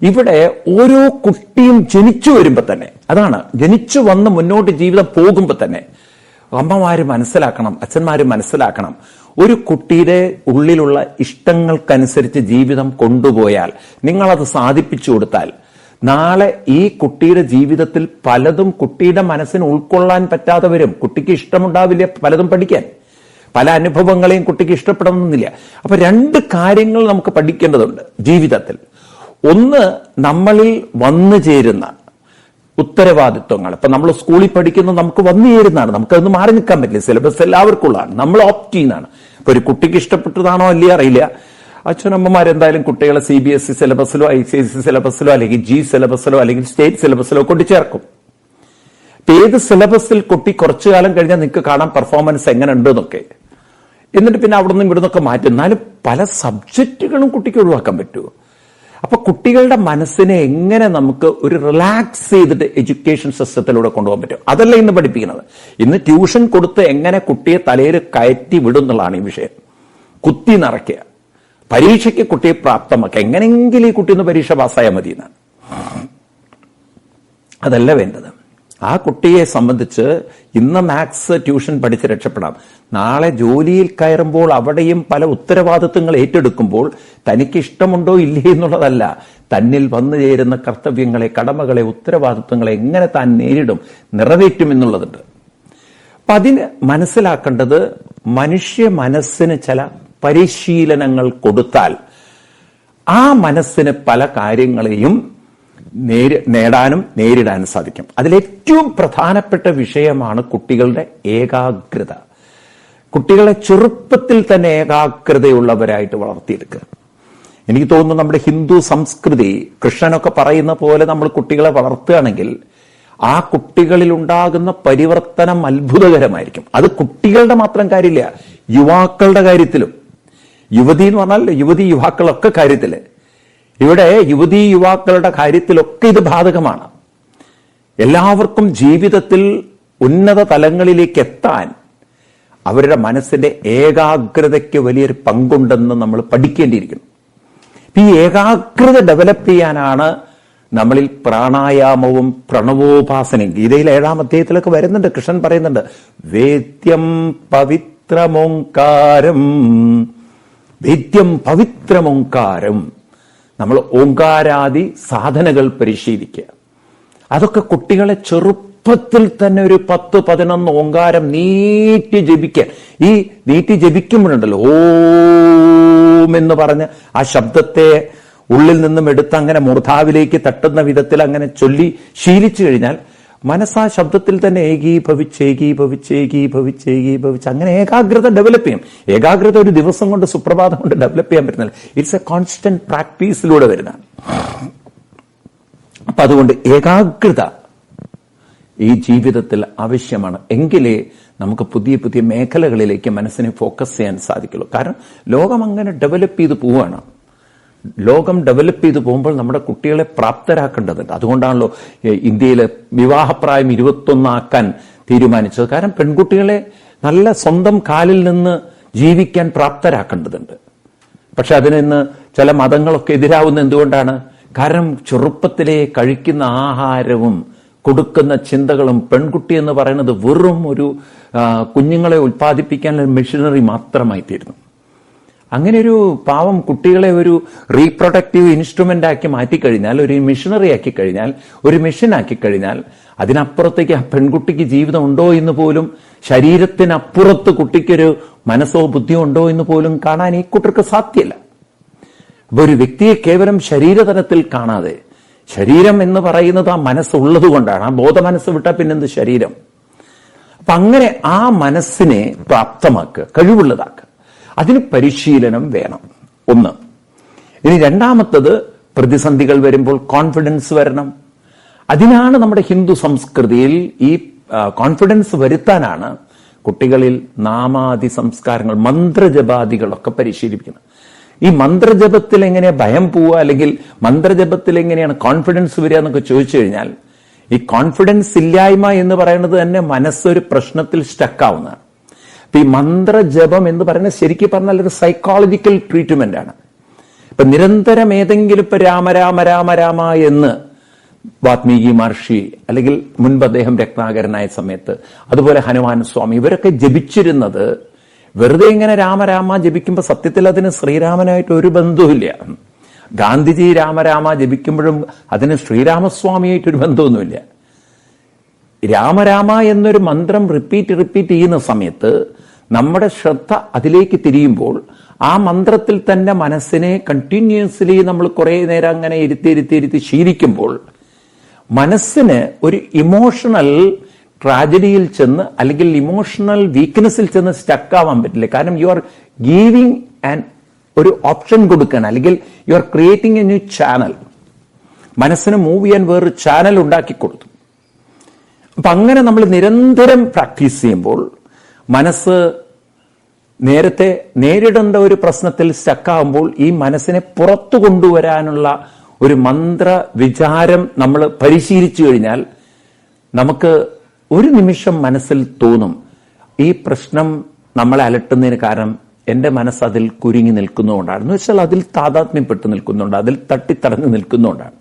ഇവിടെ ഓരോ കുട്ടിയും ജനിച്ചു വരുമ്പോ തന്നെ, അതാണ് ജനിച്ചു വന്ന് മുന്നോട്ട് ജീവിതം പോകുമ്പോ തന്നെ അമ്മമാര് മനസ്സിലാക്കണം, അച്ഛന്മാര് മനസ്സിലാക്കണം, ഒരു കുട്ടിയുടെ ഉള്ളിലുള്ള ഇഷ്ടങ്ങൾക്കനുസരിച്ച് ജീവിതം കൊണ്ടുപോയാൽ, നിങ്ങളത് സാധിപ്പിച്ചു കൊടുത്താൽ, നാളെ ഈ കുട്ടിയുടെ ജീവിതത്തിൽ പലതും കുട്ടിയുടെ മനസ്സിന് ഉൾക്കൊള്ളാൻ പറ്റാതെ വരും. കുട്ടിക്ക് ഇഷ്ടമുണ്ടാവില്ല പലതും പഠിക്കാൻ, പല അനുഭവങ്ങളെയും കുട്ടിക്ക് ഇഷ്ടപ്പെടണമെന്നില്ല. അപ്പൊ 2 കാര്യങ്ങൾ നമുക്ക് പഠിക്കേണ്ടതുണ്ട് ജീവിതത്തിൽ. ഒന്ന്, നമ്മളിൽ വന്നു ചേരുന്ന ഉത്തരവാദിത്വങ്ങൾ. ഇപ്പൊ നമ്മൾ സ്കൂളിൽ പഠിക്കുന്നത് നമുക്ക് വന്നു ചേരുന്നതാണ്, നമുക്കതൊന്നും മാറി നിൽക്കാൻ പറ്റില്ല. സിലബസ് എല്ലാവർക്കും ഉള്ളതാണ്, നമ്മൾ ഓപ്റ്റ് ചെയ്യുന്നതാണ്. ഇപ്പൊ ഒരു കുട്ടിക്ക് ഇഷ്ടപ്പെട്ടതാണോ അല്ലേ അറിയില്ല. അച്ഛനമ്മമാരെന്തായാലും കുട്ടികളെ CBSE സിലബസിലോ ICSE സിലബസിലോ അല്ലെങ്കിൽ G സിലബസിലോ അല്ലെങ്കിൽ സ്റ്റേറ്റ് സിലബസിലോ കൊണ്ട് ചേർക്കും. ഏത് സിലബസിൽ കുട്ടി കുറച്ചു കാലം കഴിഞ്ഞാൽ നിങ്ങൾക്ക് കാണാം പെർഫോമൻസ് എങ്ങനെ ഉണ്ട് എന്നൊക്കെ. എന്നിട്ട് പിന്നെ അവിടെ നിന്നും ഇവിടെ നിന്നൊക്കെ മാറ്റും. എന്നാലും പല സബ്ജക്റ്റുകളും കുട്ടിക്ക് ഒഴിവാക്കാൻ പറ്റുമോ? അപ്പൊ കുട്ടികളുടെ മനസ്സിനെ എങ്ങനെ നമുക്ക് ഒരു റിലാക്സ് ചെയ്തിട്ട് എഡ്യൂക്കേഷൻ സിസ്റ്റത്തിലൂടെ കൊണ്ടുപോകാൻ പറ്റും, അതല്ല ഇന്ന് പഠിപ്പിക്കുന്നത്. ഇന്ന് ട്യൂഷൻ കൊടുത്ത് എങ്ങനെ കുട്ടിയെ തലയിൽ കയറ്റി വിടും എന്നുള്ളതാണ് ഈ വിഷയം. കുത്തി നിറയ്ക്കുക, പരീക്ഷയ്ക്ക് കുട്ടിയെ പ്രാപ്തമാക്കുക, എങ്ങനെയെങ്കിലും ഈ കുട്ടി ഒന്ന് പരീക്ഷ പാസ്സായാൽ മതി എന്നാണ്. അതല്ല വേണ്ടത്. ആ കുട്ടിയെ സംബന്ധിച്ച് ഇന്ന് മാത്സ് ട്യൂഷൻ പഠിച്ച് രക്ഷപ്പെടാം, നാളെ ജോലിയിൽ കയറുമ്പോൾ അവിടെയും പല ഉത്തരവാദിത്വങ്ങൾ ഏറ്റെടുക്കുമ്പോൾ തനിക്ക് ഇഷ്ടമുണ്ടോ ഇല്ലേ എന്നുള്ളതല്ല, തന്നിൽ വന്നു ചേരുന്ന കർത്തവ്യങ്ങളെ, കടമകളെ, ഉത്തരവാദിത്വങ്ങളെ എങ്ങനെ താൻ നേരിടും, നിറവേറ്റും എന്നുള്ളതുണ്ട്. അപ്പൊ അതിന് മനസ്സിലാക്കേണ്ടത് മനുഷ്യ മനസ്സിന് ചില പരിശീലനങ്ങൾ കൊടുത്താൽ ആ മനസ്സിന് പല കാര്യങ്ങളെയും നേടാനും നേരിടാനും സാധിക്കും. അതിലേറ്റവും പ്രധാനപ്പെട്ട വിഷയമാണ് കുട്ടികളുടെ ഏകാഗ്രത. കുട്ടികളെ ചെറുപ്പത്തിൽ തന്നെ ഏകാഗ്രതയുള്ളവരായിട്ട് വളർത്തിയെടുക്കുക. എനിക്ക് തോന്നുന്നു നമ്മുടെ ഹിന്ദു സംസ്കൃതി, കൃഷ്ണനൊക്കെ പറയുന്ന പോലെ നമ്മൾ കുട്ടികളെ വളർത്തുകയാണെങ്കിൽ ആ കുട്ടികളിൽ ഉണ്ടാകുന്ന പരിവർത്തനം അത്ഭുതകരമായിരിക്കും. അത് കുട്ടികളുടെ മാത്രം കാര്യമില്ല, യുവാക്കളുടെ കാര്യത്തിലും. യുവതി എന്ന് പറഞ്ഞാൽ യുവതി യുവാക്കളൊക്കെ കാര്യത്തില്, ഇവിടെ യുവതി യുവാക്കളുടെ കാര്യത്തിലൊക്കെ ഇത് ബാധകമാണ്. എല്ലാവർക്കും ജീവിതത്തിൽ ഉന്നത തലങ്ങളിലേക്ക് എത്താൻ അവരുടെ മനസ്സിന്റെ ഏകാഗ്രതയ്ക്ക് വലിയൊരു പങ്കുണ്ടെന്ന് നമ്മൾ പഠിക്കേണ്ടിയിരിക്കുന്നു. ഈ ഏകാഗ്രത ഡെവലപ്പ് ചെയ്യാനാണ് നമ്മളിൽ പ്രാണായാമവും പ്രണവോപാസനയും. ഗീതയിൽ 7-ാം അധ്യായത്തിലൊക്കെ വരുന്നുണ്ട്, കൃഷ്ണൻ പറയുന്നുണ്ട്, വേദ്യം പവിത്രമോങ്കാരം, വേദ്യം പവിത്രമോങ്കാരം. നമ്മൾ ഓങ്കാരാദി സാധനകൾ പരിശീലിക്കുക. അതൊക്കെ കുട്ടികളെ ചെറുപ്പത്തിൽ തന്നെ ഒരു 10-11 ഓങ്കാരം നീട്ടി ജപിക്കാൻ. ഈ നീട്ടി ജപിക്കുമ്പോഴുണ്ടല്ലോ, ഓം എന്ന് പറഞ്ഞ് ആ ശബ്ദത്തെ ഉള്ളിൽ നിന്നും എടുത്ത് അങ്ങനെ മൂർധാവിലേക്ക് തട്ടുന്ന വിധത്തിൽ അങ്ങനെ ചൊല്ലി ശീലിച്ചു കഴിഞ്ഞാൽ മനസ്സാ ശബ്ദത്തിൽ തന്നെ ഏകീഭവിച്ച് അങ്ങനെ ഏകാഗ്രത ഡെവലപ്പ് ചെയ്യും. ഏകാഗ്രത ഒരു ദിവസം കൊണ്ട്, സുപ്രഭാതം കൊണ്ട് ഡെവലപ്പ് ചെയ്യാൻ പറ്റുന്നില്ല. ഇറ്റ്സ് എ കോൺസ്റ്റന്റ് പ്രാക്ടീസിലൂടെ വരുന്നതാണ്. അപ്പൊ അതുകൊണ്ട് ഏകാഗ്രത ഈ ജീവിതത്തിൽ ആവശ്യമാണ്. എങ്കിലേ നമുക്ക് പുതിയ പുതിയ മേഖലകളിലേക്ക് മനസ്സിനെ ഫോക്കസ് ചെയ്യാൻ സാധിക്കുള്ളൂ. കാരണം ലോകം അങ്ങനെ ഡെവലപ്പ് ചെയ്ത് പോവുകയാണ്. ലോകം ഡെവലപ്പ് ചെയ്തു പോകുമ്പോൾ നമ്മുടെ കുട്ടികളെ പ്രാപ്തരാക്കേണ്ടതുണ്ട്. അതുകൊണ്ടാണല്ലോ ഇന്ത്യയിലെ വിവാഹപ്രായം 21 ആക്കാൻ തീരുമാനിച്ചത്. കാരണം പെൺകുട്ടികളെ നല്ല സ്വന്തം കാലിൽ നിന്ന് ജീവിക്കാൻ പ്രാപ്തരാക്കേണ്ടതുണ്ട്. പക്ഷെ അതിന് ഇന്ന് ചില മതങ്ങളൊക്കെ എതിരാവുന്ന എന്തുകൊണ്ടാണ്? കാരണം ചെറുപ്പത്തിലെ കഴിക്കുന്ന ആഹാരവും കൊടുക്കുന്ന ചിന്തകളും, പെൺകുട്ടി എന്ന് പറയുന്നത് വെറും ഒരു കുഞ്ഞുങ്ങളെ ഉൽപ്പാദിപ്പിക്കാനുള്ള മെഷീനറി മാത്രമായി തീരുന്നു. അങ്ങനെ ഒരു പാവം കുട്ടികളെ ഒരു റീപ്രൊഡക്റ്റീവ് ഇൻസ്ട്രുമെന്റ് ആക്കി മാറ്റിക്കഴിഞ്ഞാൽ, ഒരു മെഷീനറി ആക്കി കഴിഞ്ഞാൽ, ഒരു മെഷീൻ ആക്കി കഴിഞ്ഞാൽ അതിനപ്പുറത്തേക്ക് ആ പെൺകുട്ടിക്ക് ജീവിതം ഉണ്ടോ എന്ന് പോലും, ശരീരത്തിനപ്പുറത്ത് കുട്ടിക്കൊരു മനസ്സോ ബുദ്ധിയോ ഉണ്ടോ എന്ന് പോലും കാണാൻ ഈ കൂട്ടർക്ക് സാധ്യമല്ല. അപ്പൊ ഒരു വ്യക്തിയെ കേവലം ശരീരതലത്തിൽ കാണാതെ, ശരീരം എന്ന് പറയുന്നത് ആ മനസ്സുള്ളത് കൊണ്ടാണ്. ആ ബോധ മനസ്സ് വിട്ടാൽ പിന്നെന്ത് ശരീരം? അപ്പൊ അങ്ങനെ ആ മനസ്സിനെ പ്രാപ്തമാക്കുക, കഴിവുള്ളതാക്കുക. അതിന് പരിശീലനം വേണം, ഒന്ന്. ഇനി രണ്ടാമത്തത്, പ്രതിസന്ധികൾ വരുമ്പോൾ കോൺഫിഡൻസ് വരണം. അതിനാണ് നമ്മുടെ ഹിന്ദു സംസ്കൃതിയിൽ ഈ കോൺഫിഡൻസ് വരുത്താനാണ് കുട്ടികളിൽ നാമാദി സംസ്കാരങ്ങൾ, മന്ത്രജപാദികളൊക്കെ പരിശീലിപ്പിക്കുന്നത്. ഈ മന്ത്രജപത്തിൽ എങ്ങനെയാ ഭയം പോവുക, അല്ലെങ്കിൽ മന്ത്രജപത്തിൽ എങ്ങനെയാണ് കോൺഫിഡൻസ് വരിക എന്നൊക്കെ ചോദിച്ചു കഴിഞ്ഞാൽ, ഈ കോൺഫിഡൻസ് ഇല്ലായ്മ എന്ന് പറയുന്നത് തന്നെ മനസ്സൊരു പ്രശ്നത്തിൽ സ്റ്റക്കാവുന്നതാണ്. ഈ മന്ത്രജപം എന്ന് പറയുന്നത് ശരിക്കും പറഞ്ഞാൽ ഒരു സൈക്കോളജിക്കൽ ട്രീറ്റ്മെന്റ് ആണ്. ഇപ്പൊ നിരന്തരം ഏതെങ്കിലും ഇപ്പൊ രാമ രാമ രാമ രാമ എന്ന് വാത്മീകി മഹർഷി, അല്ലെങ്കിൽ മുൻപ് അദ്ദേഹം രത്നാകരനായ സമയത്ത്, അതുപോലെ ഹനുമാൻ സ്വാമി, ഇവരൊക്കെ ജപിച്ചിരുന്നത് വെറുതെ ഇങ്ങനെ രാമരാമ ജപിക്കുമ്പോൾ സത്യത്തിൽ അതിന് ശ്രീരാമനായിട്ട് ഒരു ബന്ധവുമില്ല. ഗാന്ധിജി രാമരാമ ജപിക്കുമ്പോഴും അതിന് ശ്രീരാമസ്വാമിയായിട്ടൊരു ബന്ധമൊന്നുമില്ല. രാമരാമ എന്നൊരു മന്ത്രം റിപ്പീറ്റ് ചെയ്യുന്ന സമയത്ത് നമ്മുടെ ശ്രദ്ധ അതിലേക്ക് തിരിയുമ്പോൾ ആ മന്ത്രത്തിൽ തന്നെ മനസ്സിനെ കണ്ടിന്യൂസ്ലി നമ്മൾ കുറെ നേരം അങ്ങനെ ഇരുത്തി ശീലിക്കുമ്പോൾ മനസ്സിന് ഒരു ഇമോഷണൽ ട്രാജഡിയിൽ ചെന്ന്, അല്ലെങ്കിൽ ഇമോഷണൽ വീക്ക്നെസ്സിൽ ചെന്ന് സ്റ്റക്കാവാൻ പറ്റില്ല. കാരണം യു ആർ ഗീവിങ് ഒരു ഓപ്ഷൻ കൊടുക്കാൻ, അല്ലെങ്കിൽ you are creating A new channel. മനസ്സിന് മൂവ് ചെയ്യാൻ വേറൊരു ചാനൽ ഉണ്ടാക്കി കൊടുത്തു. അപ്പൊ അങ്ങനെ നമ്മൾ നിരന്തരം പ്രാക്ടീസ് ചെയ്യുമ്പോൾ മനസ്സ് നേരത്തെ നേരിടേണ്ട ഒരു പ്രശ്നത്തിൽ സ്റ്റക്കാവുമ്പോൾ ഈ മനസ്സിനെ പുറത്തു കൊണ്ടുവരാനുള്ള ഒരു മന്ത്ര വിചാരം നമ്മൾ പരിശീലിച്ചു കഴിഞ്ഞാൽ നമുക്ക് ഒരു നിമിഷം മനസ്സിൽ തോന്നും, ഈ പ്രശ്നം നമ്മളെ അലട്ടുന്നതിന് കാരണം എന്റെ മനസ്സ് അതിൽ കുരുങ്ങി നിൽക്കുന്നതുകൊണ്ടാണ്. എന്ന് വെച്ചാൽ അതിൽ താതാത്മ്യപ്പെട്ട് നിൽക്കുന്നുണ്ട്, അതിൽ തട്ടിത്തടഞ്ഞു നിൽക്കുന്നതുകൊണ്ടാണ്.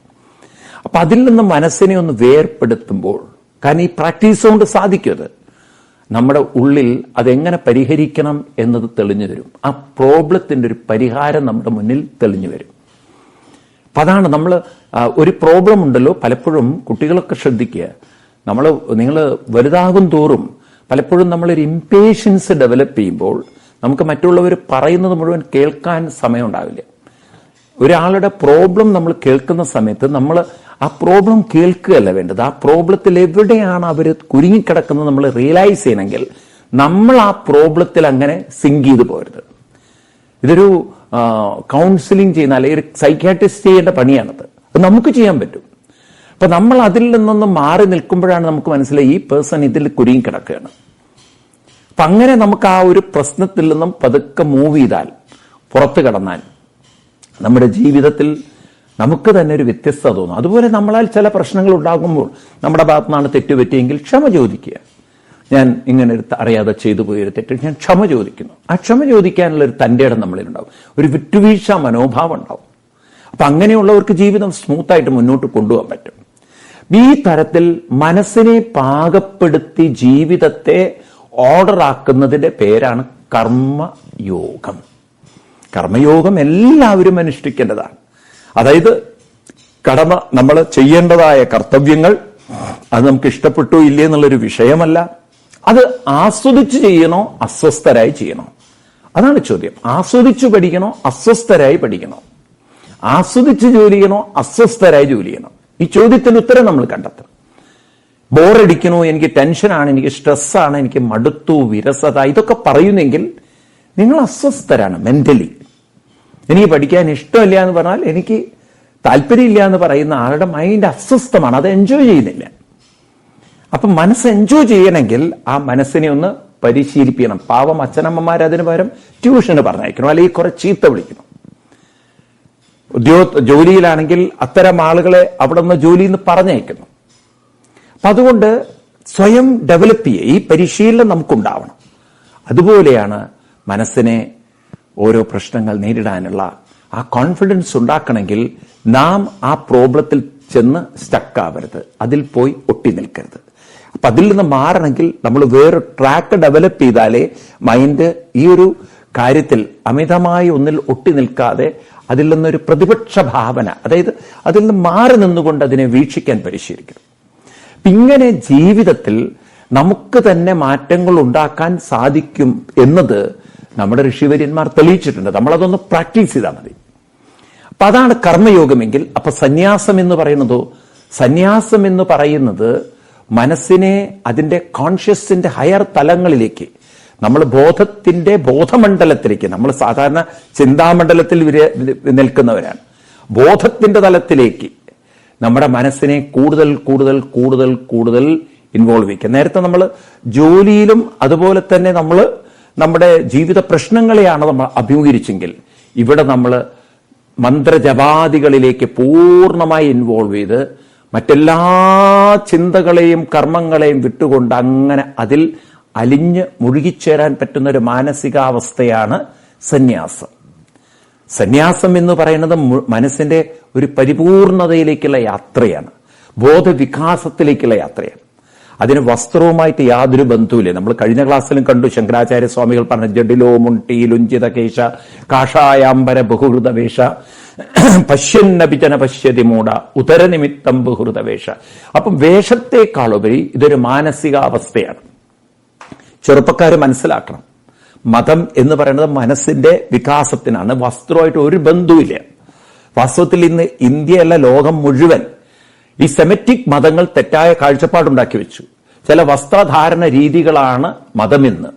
അപ്പൊ അതിൽ നിന്ന് മനസ്സിനെ ഒന്ന് വേർപ്പെടുത്തുമ്പോൾ കാരണം ഈ പ്രാക്ടീസ് കൊണ്ട് സാധിക്കും. അത് നമ്മുടെ ഉള്ളിൽ അതെങ്ങനെ പരിഹരിക്കണം എന്നത് തെളിഞ്ഞു വരും. ആ പ്രോബ്ലത്തിന്റെ ഒരു പരിഹാരം നമ്മുടെ മുന്നിൽ തെളിഞ്ഞു വരും. അപ്പൊ അതാണ് നമ്മൾ ഒരു പ്രോബ്ലം ഉണ്ടല്ലോ, പലപ്പോഴും കുട്ടികളൊക്കെ ശ്രദ്ധിക്കുക, നിങ്ങൾ വലുതാകും തോറും പലപ്പോഴും നമ്മളൊരു ഇംപേഷ്യൻസ് ഡെവലപ്പ് ചെയ്യുമ്പോൾ നമുക്ക് മറ്റുള്ളവർ പറയുന്നത് മുഴുവൻ കേൾക്കാൻ സമയം ഉണ്ടാവില്ല. ഒരാളുടെ പ്രോബ്ലം നമ്മൾ കേൾക്കുന്ന സമയത്ത് നമ്മൾ ആ പ്രോബ്ലം കേൾക്കുകയല്ല വേണ്ടത്, ആ പ്രോബ്ലത്തിൽ എവിടെയാണ് അവർ കുരുങ്ങിക്കിടക്കുന്നത് നമ്മൾ റിയലൈസ് ചെയ്യണമെങ്കിൽ നമ്മൾ ആ പ്രോബ്ലത്തിൽ അങ്ങനെ സിങ്ക് ചെയ്ത് പോരുത്. ഇതൊരു കൗൺസിലിംഗ് ചെയ്യുന്ന അല്ലെങ്കിൽ ഒരു സൈക്യാട്രിസ്റ്റ് ചെയ്യേണ്ട പണിയാണത്. അത് നമുക്ക് ചെയ്യാൻ പറ്റും. അപ്പൊ നമ്മൾ അതിൽ നിന്നൊന്ന് മാറി നിൽക്കുമ്പോഴാണ് നമുക്ക് മനസ്സിലായി ഈ പേഴ്സൺ ഇതിൽ കുരുങ്ങിക്കിടക്കുകയാണ്. അപ്പൊ അങ്ങനെ നമുക്ക് ആ ഒരു പ്രശ്നത്തിൽ നിന്നും പതുക്കെ മൂവ് ചെയ്താൽ, പുറത്തു കടന്നാൽ നമ്മുടെ ജീവിതത്തിൽ നമുക്ക് തന്നെ ഒരു വ്യത്യസ്തത തോന്നും. അതുപോലെ നമ്മളാൽ ചില പ്രശ്നങ്ങൾ ഉണ്ടാകുമ്പോൾ നമ്മുടെ ഭാഗത്തു നിന്നാണ് തെറ്റുപറ്റിയെങ്കിൽ ക്ഷമ ചോദിക്കുക. ഞാൻ ഇങ്ങനെ അറിയാതെ ചെയ്തു പോയൊരു തെറ്റ് ഞാൻ ക്ഷമ ചോദിക്കുന്നു. ആ ക്ഷമ ചോദിക്കാനുള്ള ഒരു തന്റെ ഇടം നമ്മളിലുണ്ടാവും, ഒരു വിട്ടുവീഴ്ച മനോഭാവം ഉണ്ടാവും. അപ്പൊ അങ്ങനെയുള്ളവർക്ക് ജീവിതം സ്മൂത്തായിട്ട് മുന്നോട്ട് കൊണ്ടുപോകാൻ പറ്റും. ഈ തരത്തിൽ മനസ്സിനെ പാകപ്പെടുത്തി ജീവിതത്തെ ഓർഡർ ആക്കുന്നതിന്റെ പേരാണ് കർമ്മയോഗം. കർമ്മയോഗം എല്ലാവരും അനുഷ്ഠിക്കേണ്ടതാണ്. അതായത് നമ്മൾ ചെയ്യേണ്ടതായ കർത്തവ്യങ്ങൾ അത് നമുക്ക് ഇഷ്ടപ്പെട്ടോ ഇല്ലേ എന്നുള്ളൊരു വിഷയമല്ല. അത് ആസ്വദിച്ച് ചെയ്യണോ അസ്വസ്ഥരായി ചെയ്യണോ, അതാണ് ചോദ്യം. ആസ്വദിച്ചു പഠിക്കണോ അസ്വസ്ഥരായി പഠിക്കണോ, ആസ്വദിച്ച് ജോലി ചെയ്യണോ അസ്വസ്ഥരായി ജോലി ചെയ്യണോ, ഈ ചോദ്യത്തിന് ഉത്തരം നമ്മൾ കണ്ടെത്തണം. ബോറടിക്കണോ, എനിക്ക് ടെൻഷനാണ്, എനിക്ക് സ്ട്രെസ്സാണ്, എനിക്ക് മടുത്തു, വിരസത, ഇതൊക്കെ പറയുന്നെങ്കിൽ നിങ്ങൾ അസ്വസ്ഥരാണ് മെന്റലി. എനിക്ക് പഠിക്കാൻ ഇഷ്ടമില്ല എന്ന് പറഞ്ഞാൽ എനിക്ക് താല്പര്യമില്ല എന്ന് പറയുന്ന ആളുടെ മൈൻഡ് അസ്വസ്ഥമാണ്, അത് എൻജോയ് ചെയ്യുന്നില്ല. അപ്പൊ മനസ്സ് എൻജോയ് ചെയ്യണമെങ്കിൽ ആ മനസ്സിനെ ഒന്ന് പരിശീലിപ്പിക്കണം. പാവം അച്ഛനമ്മമാർ അതിന് പകരം ട്യൂഷന് പറഞ്ഞയക്കണം, അല്ലെങ്കിൽ കുറെ ചീത്ത വിളിക്കണം. ജോലിയിലാണെങ്കിൽ അത്തരം ആളുകളെ അവിടെ നിന്ന് ജോലിയിൽ നിന്ന് പറഞ്ഞയക്കുന്നു. അപ്പൊ അതുകൊണ്ട് സ്വയം ഡെവലപ്പ് ചെയ്യുക, ഈ പരിശീലനം നമുക്കുണ്ടാവണം. അതുപോലെയാണ് മനസ്സിനെ ഓരോ പ്രശ്നങ്ങൾ നേരിടാനുള്ള ആ കോൺഫിഡൻസ് ഉണ്ടാക്കണമെങ്കിൽ നാം ആ പ്രോബ്ലത്തിൽ ചെന്ന് സ്റ്റക്കാവരുത്, അതിൽ പോയി ഒട്ടി നിൽക്കരുത്. അപ്പൊ അതിൽ നിന്ന് മാറണമെങ്കിൽ നമ്മൾ വേറെ ട്രാക്ക് ഡെവലപ്പ് ചെയ്താലേ മൈൻഡ് ഈ ഒരു കാര്യത്തിൽ അമിതമായി ഒന്നിൽ ഒട്ടി നിൽക്കാതെ അതിൽ നിന്നൊരു പ്രതിപക്ഷ ഭാവന, അതായത് അതിൽ നിന്ന് മാറി നിന്നുകൊണ്ട് അതിനെ വീക്ഷിക്കാൻ പരിശീലിക്കണം. ഇങ്ങനെ ജീവിതത്തിൽ നമുക്ക് തന്നെ മാറ്റങ്ങൾ ഉണ്ടാക്കാൻ സാധിക്കും എന്നത് നമ്മുടെ ഋഷിവര്യന്മാർ തെളിയിച്ചിട്ടുണ്ട്. നമ്മളതൊന്ന് പ്രാക്ടീസ് ചെയ്താൽ മതി. അപ്പൊ അതാണ് കർമ്മയോഗമെങ്കിൽ. അപ്പൊ സന്യാസം എന്ന് പറയുന്നതോ, സന്യാസം എന്ന് പറയുന്നത് മനസ്സിനെ അതിന്റെ കോൺഷ്യസിന്റെ ഹയർ തലങ്ങളിലേക്ക്, നമ്മൾ ബോധത്തിന്റെ ബോധമണ്ഡലത്തിലേക്ക്, നമ്മൾ സാധാരണ ചിന്താമണ്ഡലത്തിൽ നിൽക്കുന്നവരാണ്, ബോധത്തിന്റെ തലത്തിലേക്ക് നമ്മുടെ മനസ്സിനെ കൂടുതൽ കൂടുതൽ കൂടുതൽ കൂടുതൽ ഇൻവോൾവ് ചെയ്യിക്കുക. നേരത്തെ നമ്മൾ ജോലിയിലും അതുപോലെ തന്നെ നമ്മൾ നമ്മുടെ ജീവിത പ്രശ്നങ്ങളെയാണ് നമ്മൾ അഭിമുഖീകരിച്ചെങ്കിൽ, ഇവിടെ നമ്മൾ മന്ത്രജപാദികളിലേക്ക് പൂർണ്ണമായി ഇൻവോൾവ് ചെയ്ത് മറ്റെല്ലാ ചിന്തകളെയും കർമ്മങ്ങളെയും വിട്ടുകൊണ്ട് അങ്ങനെ അതിൽ അലിഞ്ഞ് മുഴുകിച്ചേരാൻ പറ്റുന്ന ഒരു മാനസികാവസ്ഥയാണ് സന്യാസം. സന്യാസം എന്ന് പറയുന്നത് മനസ്സിന്റെ ഒരു പരിപൂർണതയിലേക്കുള്ള യാത്രയാണ്, ബോധവികാസത്തിലേക്കുള്ള യാത്രയാണ്. അതിന് വസ്ത്രവുമായിട്ട് യാതൊരു ബന്ധവുമില്ല. നമ്മൾ കഴിഞ്ഞ ക്ലാസ്സിലും കണ്ടു, ശങ്കരാചാര്യ സ്വാമികൾ പറഞ്ഞ ജഡിലോ മുണ്ടി ലുഞ്ചിത കേശ കാഷായാംബര ബഹുഹൃതവേഷ പശ്യന്നപിചന പശ്യതി മൂട ഉദരനിമിത്തം ബഹുഹൃതവേഷ. അപ്പം വേഷത്തെക്കാളുപരി ഇതൊരു മാനസികാവസ്ഥയാണ്. ചെറുപ്പക്കാർ മനസ്സിലാക്കണം, മതം എന്ന് പറയുന്നത് മനസ്സിന്റെ വികാസത്തിനാണ്, വസ്ത്രമായിട്ട് ഒരു ബന്ധവുമില്ല. വാസ്തവത്തിൽ ഇന്ന് ഇന്ത്യയല്ല, ലോകം മുഴുവൻ ഈ സെമറ്റിക് മതങ്ങൾ തെറ്റായ കാഴ്ചപ്പാടുണ്ടാക്കി വെച്ചു. ചില വസ്ത്രധാരണ രീതികളാണ് മതമെന്ന്.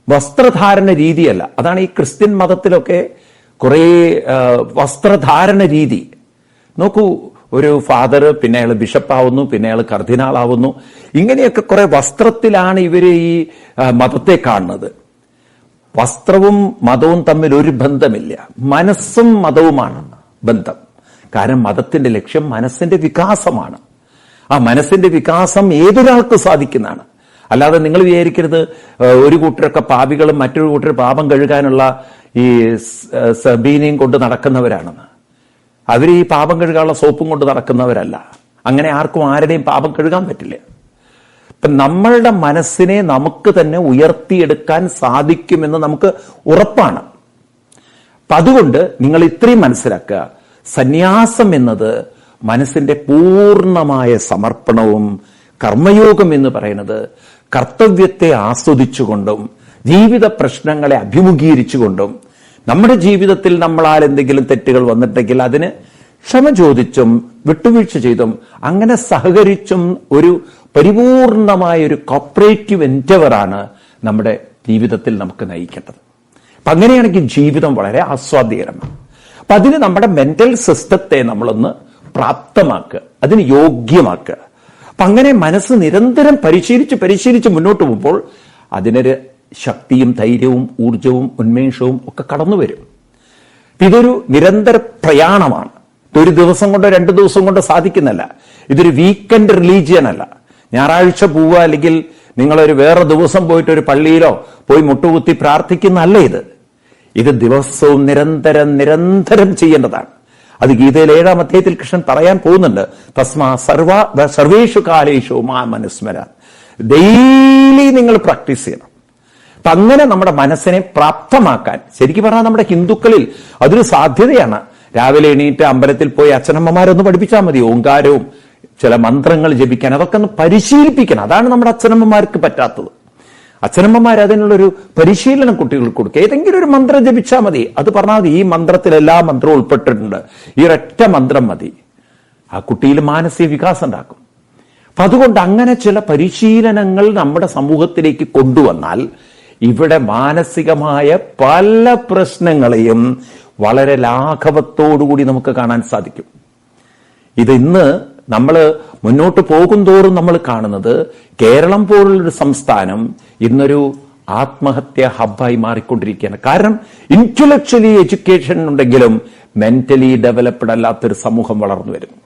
വസ്ത്രധാരണ രീതിയല്ല. അതാണ് ഈ ക്രിസ്ത്യൻ മതത്തിലൊക്കെ കുറെ വസ്ത്രധാരണ രീതി നോക്കൂ. ഒരു ഫാദർ, പിന്നെ അയാൾ ബിഷപ്പാവുന്നു, പിന്നെ അയാൾ കർദിനാളാവുന്നു. ഇങ്ങനെയൊക്കെ കുറെ വസ്ത്രത്തിലാണ് ഇവര് ഈ മതത്തെ കാണുന്നത്. വസ്ത്രവും മതവും തമ്മിൽ ഒരു ബന്ധമില്ല. മനസ്സും മതവുമാണ് ബന്ധം. കാരണം മതത്തിന്റെ ലക്ഷ്യം മനസ്സിന്റെ വികാസമാണ്. ആ മനസ്സിന്റെ വികാസം ഏതൊരാൾക്കും സാധിക്കുന്നതാണ്. അല്ലാതെ നിങ്ങൾ വിചാരിക്കരുത് ഒരു കൂട്ടരൊക്കെ പാപികളും മറ്റൊരു കൂട്ടർ പാപം കഴുകാനുള്ള ഈ സബീനയും കൊണ്ട് നടക്കുന്നവരാണെന്ന്. അവർ ഈ പാപം കഴുകാനുള്ള സോപ്പും കൊണ്ട് നടക്കുന്നവരല്ല. അങ്ങനെ ആർക്കും ആരുടെയും പാപം കഴുകാൻ പറ്റില്ല. ഇപ്പൊ നമ്മളുടെ മനസ്സിനെ നമുക്ക് തന്നെ ഉയർത്തിയെടുക്കാൻ സാധിക്കുമെന്ന് നമുക്ക് ഉറപ്പാണ്. അപ്പൊ അതുകൊണ്ട് നിങ്ങൾ ഇത്രയും മനസ്സിലാക്കുക, സന്യാസം എന്നത് മനസ്സിന്റെ പൂർണ്ണമായ സമർപ്പണവും, കർമ്മയോഗം എന്ന് പറയുന്നത് കർത്തവ്യത്തെ ആസ്വദിച്ചുകൊണ്ടും ജീവിത പ്രശ്നങ്ങളെ അഭിമുഖീകരിച്ചുകൊണ്ടും, നമ്മുടെ ജീവിതത്തിൽ നമ്മളാൽ എന്തെങ്കിലും തെറ്റുകൾ വന്നിട്ടെങ്കിൽ അതിന് ക്ഷമ ചോദിച്ചും വിട്ടുവീഴ്ച ചെയ്തും അങ്ങനെ സഹകരിച്ചും ഒരു പരിപൂർണമായ ഒരു കോപ്പറേറ്റീവ് എൻഡവറാണ് നമ്മുടെ ജീവിതത്തിൽ നമുക്ക് നയിക്കേണ്ടത്. അപ്പൊ അങ്ങനെയാണെങ്കിൽ ജീവിതം വളരെ ആസ്വാദ്യകരമാണ്. അപ്പൊ അതിന് നമ്മുടെ മെന്റൽ സിസ്റ്റത്തെ നമ്മളൊന്ന് പ്രാപ്തമാക്കുക, അതിന് യോഗ്യമാക്കുക. അപ്പൊ അങ്ങനെ മനസ്സ് നിരന്തരം പരിശീലിച്ച് മുന്നോട്ട് പോകുമ്പോൾ അതിനൊരു ശക്തിയും ധൈര്യവും ഊർജവും ഉന്മേഷവും ഒക്കെ കടന്നു വരും. ഇതൊരു നിരന്തര പ്രയാണമാണ്. ഇതൊരു ദിവസം കൊണ്ടോ 2 ദിവസം കൊണ്ടോ സാധിക്കുന്നല്ല. ഇതൊരു വീക്കെൻഡ് റിലീജിയൻ അല്ല. ഞായറാഴ്ച പോവുക, അല്ലെങ്കിൽ നിങ്ങളൊരു വേറെ ദിവസം പോയിട്ട് ഒരു പള്ളിയിലോ പോയി മുട്ടുകുത്തി പ്രാർത്ഥിക്കുന്നല്ല ഇത് ദിവസവും നിരന്തരം ചെയ്യേണ്ടതാണ്. അത് ഗീതയിൽ 7-ാം അധ്യായത്തിൽ കൃഷ്ണൻ പറയാൻ പോകുന്നുണ്ട്. തസ്മാ സർവേഷു കാലേഷു മാ മനുസ്മര. ഡെയിലി നിങ്ങൾ പ്രാക്ടീസ് ചെയ്യണം. അപ്പൊ അങ്ങനെ നമ്മുടെ മനസ്സിനെ പ്രാപ്തമാക്കാൻ, ശരിക്കും പറഞ്ഞാൽ നമ്മുടെ ഹിന്ദുക്കളിൽ അതൊരു സാധ്യതയാണ്. രാവിലെ എണീറ്റ് അമ്പലത്തിൽ പോയി അച്ഛനമ്മമാരൊന്ന് പഠിപ്പിച്ചാൽ മതി. ഓങ്കാരവും ചില മന്ത്രങ്ങൾ ജപിക്കാൻ, അതൊക്കെ ഒന്ന് പരിശീലിപ്പിക്കണം. അതാണ് നമ്മുടെ അച്ഛനമ്മമാർക്ക് പറ്റാത്തത്. അച്ഛനമ്മമാർ അതിനുള്ളൊരു പരിശീലനം കുട്ടികൾക്ക് കൊടുക്കുക. ഏതെങ്കിലും ഒരു മന്ത്രം ജപിച്ചാൽ മതി. അത് പറഞ്ഞാൽ മതി, ഈ മന്ത്രത്തിൽ എല്ലാ മന്ത്രവും ഉൾപ്പെട്ടിട്ടുണ്ട്, ഈ ഒരൊറ്റ മന്ത്രം മതി. ആ കുട്ടിയിൽ മാനസിക വികാസം ഉണ്ടാക്കും. അപ്പൊ അതുകൊണ്ട് അങ്ങനെ ചില പരിശീലനങ്ങൾ നമ്മുടെ സമൂഹത്തിലേക്ക് കൊണ്ടുവന്നാൽ ഇവിടെ മാനസികമായ പല പ്രശ്നങ്ങളെയും വളരെ ലാഘവത്തോടുകൂടി നമുക്ക് കാണാൻ സാധിക്കും. ഇന്ന് നമ്മൾ മുന്നോട്ട് പോകും തോറും നമ്മൾ കാണുന്നത് കേരളം പോലുള്ളൊരു സംസ്ഥാനം ഇന്നൊരു ആത്മഹത്യ ഹബ്ബായി മാറിക്കൊണ്ടിരിക്കുകയാണ്. കാരണം ഇന്റലക്ച്വലി എഡ്യൂക്കേഷൻ ഉണ്ടെങ്കിലും മെന്റലി ഡെവലപ്ഡ് അല്ലാത്തൊരു സമൂഹം വളർന്നു വരുന്നു.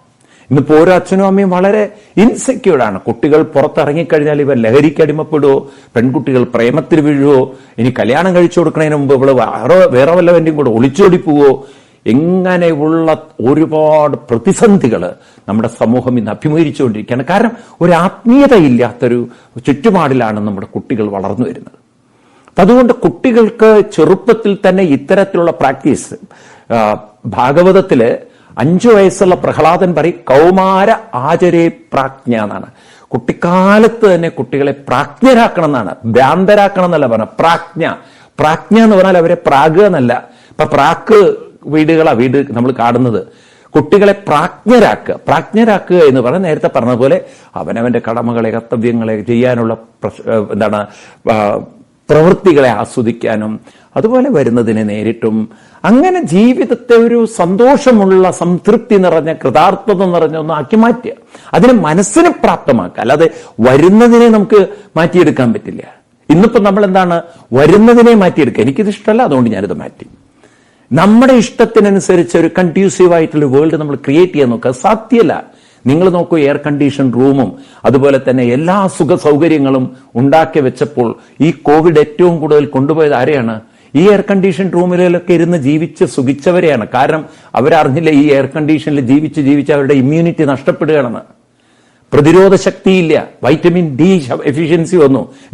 ഇന്നിപ്പോ ഓരോ അച്ഛനും അമ്മയും വളരെ ഇൻസെക്യൂർഡാണ്. കുട്ടികൾ പുറത്തിറങ്ങിക്കഴിഞ്ഞാൽ ഇവർ ലഹരിക്ക് അടിമപ്പെടുവോ, പെൺകുട്ടികൾ പ്രേമത്തിൽ വീഴുവോ, ഇനി കല്യാണം കഴിച്ചു കൊടുക്കുന്നതിന് മുമ്പ് ഇവള് വേറെ വല്ലവന്റെയും കൂടെ ഒളിച്ചോടി പോവോ, ഇങ്ങനെയുള്ള ഒരുപാട് പ്രതിസന്ധികൾ നമ്മുടെ സമൂഹം ഇന്ന് അഭിമുഖീകരിച്ചുകൊണ്ടിരിക്കുകയാണ്. കാരണം ഒരു ആത്മീയതയില്ലാത്തൊരു ചുറ്റുപാടിലാണ് നമ്മുടെ കുട്ടികൾ വളർന്നു വരുന്നത്. അതുകൊണ്ട് കുട്ടികൾക്ക് ചെറുപ്പത്തിൽ തന്നെ ഇത്തരത്തിലുള്ള പ്രാക്ടീസ്, ഭാഗവതത്തില് 5 വയസ്സുള്ള പ്രഹ്ലാദൻ പറയും കൗമാര ആചരേ പ്രാജ്ഞ എന്നാണ്. കുട്ടിക്കാലത്ത് തന്നെ കുട്ടികളെ പ്രാജ്ഞരാക്കണം എന്നാണ്, ഭ്രാന്തരാക്കണം എന്നല്ല പറഞ്ഞത്. പ്രാജ്ഞ എന്ന് പറഞ്ഞാൽ അവരെ പ്രാഗ് എന്നല്ല. ഇപ്പൊ പ്രാക്ക് വീട് നമ്മൾ കാണുന്നത്. കുട്ടികളെ പ്രാജ്ഞരാക്കുക എന്ന് പറഞ്ഞാൽ നേരത്തെ പറഞ്ഞതുപോലെ അവനവന്റെ കടമകളെ കർത്തവ്യങ്ങളെ ചെയ്യാനുള്ള പ്രവൃത്തികളെ ആസ്വദിക്കാനും അതുപോലെ വരുന്നതിനെ നേരിട്ടും അങ്ങനെ ജീവിതത്തെ ഒരു സന്തോഷമുള്ള സംതൃപ്തി നിറഞ്ഞ കൃതാർത്ഥത നിറഞ്ഞ ഒന്നാക്കി മാറ്റുക. അതിനെ മനസ്സിനെ പ്രാപ്തമാക്കുക. അല്ലാതെ വരുന്നതിനെ നമുക്ക് മാറ്റിയെടുക്കാൻ പറ്റില്ല. ഇന്നിപ്പോ നമ്മൾ എന്താണ് വരുന്നതിനെ മാറ്റിയെടുക്കുക, എനിക്കിത് ഇഷ്ടമല്ല അതുകൊണ്ട് ഞാനിത് മാറ്റി. നമ്മുടെ ഇഷ്ടത്തിനനുസരിച്ച് ഒരു കൺഡ്യൂസീവ് ആയിട്ടുള്ള വേൾഡ് നമ്മൾ ക്രിയേറ്റ് ചെയ്യാൻ നോക്കുക, സാധ്യമല്ല. നിങ്ങൾ നോക്കൂ, എയർ കണ്ടീഷൻ റൂമും അതുപോലെ തന്നെ എല്ലാ സുഖ സൗകര്യങ്ങളും ഉണ്ടാക്കി വെച്ചപ്പോൾ ഈ കോവിഡ് ഏറ്റവും കൂടുതൽ കൊണ്ടുപോയത് ആരെയാണ്? ഈ എയർ കണ്ടീഷൻ റൂമിലൊക്കെ ഇരുന്ന് ജീവിച്ച് സുഖിച്ചവരെയാണ്. കാരണം അവരറിഞ്ഞില്ല ഈ എയർ കണ്ടീഷനിൽ ജീവിച്ച് അവരുടെ ഇമ്മ്യൂണിറ്റി നഷ്ടപ്പെടുകയാണെന്ന്. പ്രതിരോധ ശക്തിയില്ല, വൈറ്റമിൻ ഡി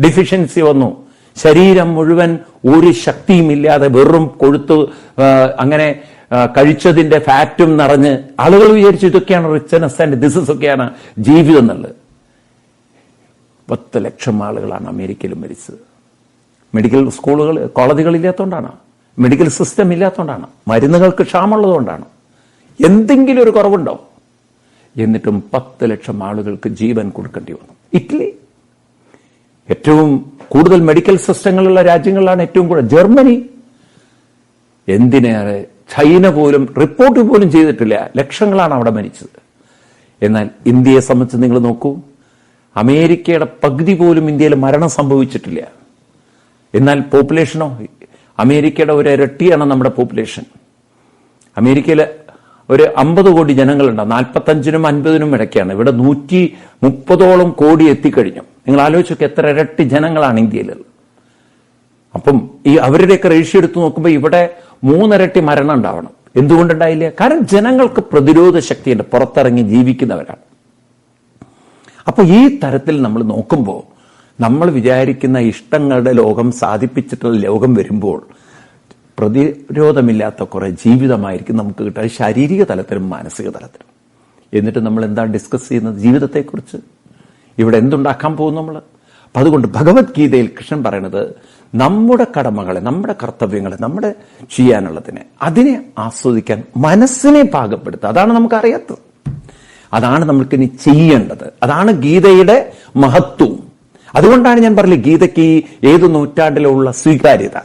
ഡിഫിഷ്യൻസി വന്നു. ശരീരം മുഴുവൻ ഒരു ശക്തിയും ഇല്ലാതെ വെറും കൊഴുത്തു, അങ്ങനെ കഴിച്ചതിന്റെ ഫാറ്റും നിറഞ്ഞ് ആളുകൾ വിചാരിച്ചു ഇതൊക്കെയാണ് റിച്ച്നെസ് ആൻഡ് ദിസസ് ഒക്കെയാണ് ജീവിതം എന്നുള്ളത്. 10 ലക്ഷം ആളുകളാണ് അമേരിക്കയിൽ മരിച്ചത്. മെഡിക്കൽ സ്കൂളുകൾ കോളേജുകൾ ഇല്ലാത്തതുകൊണ്ടാണ്, മെഡിക്കൽ സിസ്റ്റം ഇല്ലാത്തതുകൊണ്ടാണ്, മരുന്നുകൾക്ക് ക്ഷാമമുള്ളതുകൊണ്ടാണ്. എന്തെങ്കിലും ഒരു കുറവുണ്ടോ? എന്നിട്ടും 10 ലക്ഷം ആളുകൾക്ക് ജീവൻ കൊടുക്കേണ്ടി വന്നു. ഇറ്റലി ഏറ്റവും കൂടുതൽ മെഡിക്കൽ സിസ്റ്റങ്ങളുള്ള രാജ്യങ്ങളിലാണ് ഏറ്റവും കൂടുതൽ. ജർമ്മനി, എന്തിനേറെ ചൈന പോലും റിപ്പോർട്ട് പോലും ചെയ്തിട്ടില്ല, ലക്ഷങ്ങളാണ് അവിടെ മരിച്ചത്. എന്നാൽ ഇന്ത്യയെ സംബന്ധിച്ച് നിങ്ങൾ നോക്കൂ, അമേരിക്കയുടെ പകുതി പോലും ഇന്ത്യയിൽ മരണം സംഭവിച്ചിട്ടില്ല. എന്നാൽ പോപ്പുലേഷനോ അമേരിക്കയുടെ ഒരു ഇരട്ടിയാണ് നമ്മുടെ പോപ്പുലേഷൻ. അമേരിക്കയിൽ ഒരു 50 കോടി ജനങ്ങളുണ്ട്, 45-നും 50-നും ഇടയ്ക്കാണ്. ഇവിടെ 130ഓളം കോടി എത്തിക്കഴിഞ്ഞു. നിങ്ങൾ ആലോചിച്ചൊക്കെ എത്ര ഇരട്ടി ജനങ്ങളാണ് ഇന്ത്യയിൽ. അപ്പം ഈ അവരുടെയൊക്കെ റേഷ്യോ എടുത്ത് നോക്കുമ്പോൾ ഇവിടെ 3 ഇരട്ടി മരണം ഉണ്ടാവണം. എന്തുകൊണ്ടുണ്ടായില്ല? കാരണം ജനങ്ങൾക്ക് പ്രതിരോധ ശക്തിയുണ്ട്, പുറത്തിറങ്ങി ജീവിക്കുന്നവരാണ്. അപ്പൊ ഈ തരത്തിൽ നമ്മൾ നോക്കുമ്പോൾ നമ്മൾ വിചാരിക്കുന്ന ഇഷ്ടങ്ങളുടെ ലോകം സാധിപ്പിച്ചിട്ടുള്ള ലോകം വരുമ്പോൾ പ്രതിരോധമില്ലാത്ത കുറെ ജീവിതമായിരിക്കും നമുക്ക് കിട്ടുക, ശാരീരിക തലത്തിലും മാനസിക തലത്തിലും. എന്നിട്ട് നമ്മൾ എന്താ ഡിസ്കസ് ചെയ്യുന്നത്? ജീവിതത്തെക്കുറിച്ച്. ഇവിടെ എന്തുണ്ടാക്കാൻ പോകും നമ്മൾ? അപ്പൊ അതുകൊണ്ട് ഭഗവത്ഗീതയിൽ കൃഷ്ണൻ പറയുന്നത് നമ്മുടെ കടമകളെ, നമ്മുടെ കർത്തവ്യങ്ങളെ, നമ്മുടെ ചെയ്യാനുള്ളതിനെ, അതിനെ ആസ്വദിക്കാൻ മനസ്സിനെ പാകപ്പെടുത്തുക. അതാണ് നമുക്കറിയാത്തത്, അതാണ് നമ്മൾക്കിനി ചെയ്യേണ്ടത്. അതാണ് ഗീതയുടെ മഹത്വവും. അതുകൊണ്ടാണ് ഞാൻ പറഞ്ഞത് ഗീതയ്ക്ക് ഏത് നൂറ്റാണ്ടിലുള്ള സ്വീകാര്യത.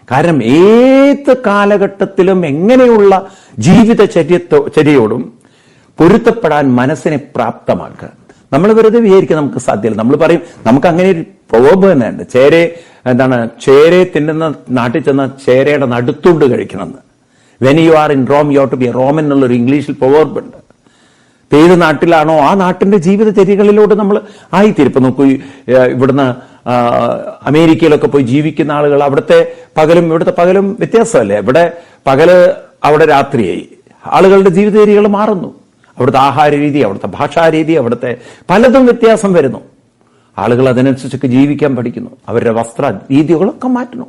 കാരണം ഏത് കാലഘട്ടത്തിലും എങ്ങനെയുള്ള ജീവിതചര്യയോടും പൊരുത്തപ്പെടാൻ മനസ്സിനെ പ്രാപ്തമാക്കുക. നമ്മൾ വെറുതെ വിചാരിക്കുക നമുക്ക് സാധ്യമല്ല. നമ്മൾ പറയും നമുക്ക് അങ്ങനെ ഒരു പ്രൊവേർബ് തന്നെ ഉണ്ട്, ചേരെ തിന്നുന്ന നാട്ടിൽ ചെന്ന ചേരയുടെ നടുത്തുണ്ട് കഴിക്കണമെന്ന്. When you are in Rome you have to be a Roman എന്നുള്ളൊരു ഇംഗ്ലീഷിൽ പ്രൊവേർബ് ഉണ്ട്. ഏത് നാട്ടിലാണോ ആ നാട്ടിന്റെ ജീവിതചര്യകളിലൂടെ നമ്മൾ ആയിത്തീരും. ഇപ്പൊ നോക്കൂ, ഇവിടുന്ന് അമേരിക്കയിലൊക്കെ പോയി ജീവിക്കുന്ന ആളുകൾ അവിടുത്തെ പകലും ഇവിടുത്തെ പകലും വ്യത്യാസമല്ലേ? ഇവിടെ പകല്, അവിടെ രാത്രിയായി. ആളുകളുടെ ജീവിതചര്യകൾ മാറുന്നു. അവിടുത്തെ ആഹാര രീതി, അവിടുത്തെ ഭാഷാരീതി, അവിടുത്തെ പലതും വ്യത്യാസം വരുന്നു. ആളുകൾ അതിനനുസരിച്ചൊക്കെ ജീവിക്കാൻ പഠിക്കുന്നു. അവരുടെ വസ്ത്ര രീതികളൊക്കെ മാറ്റുന്നു.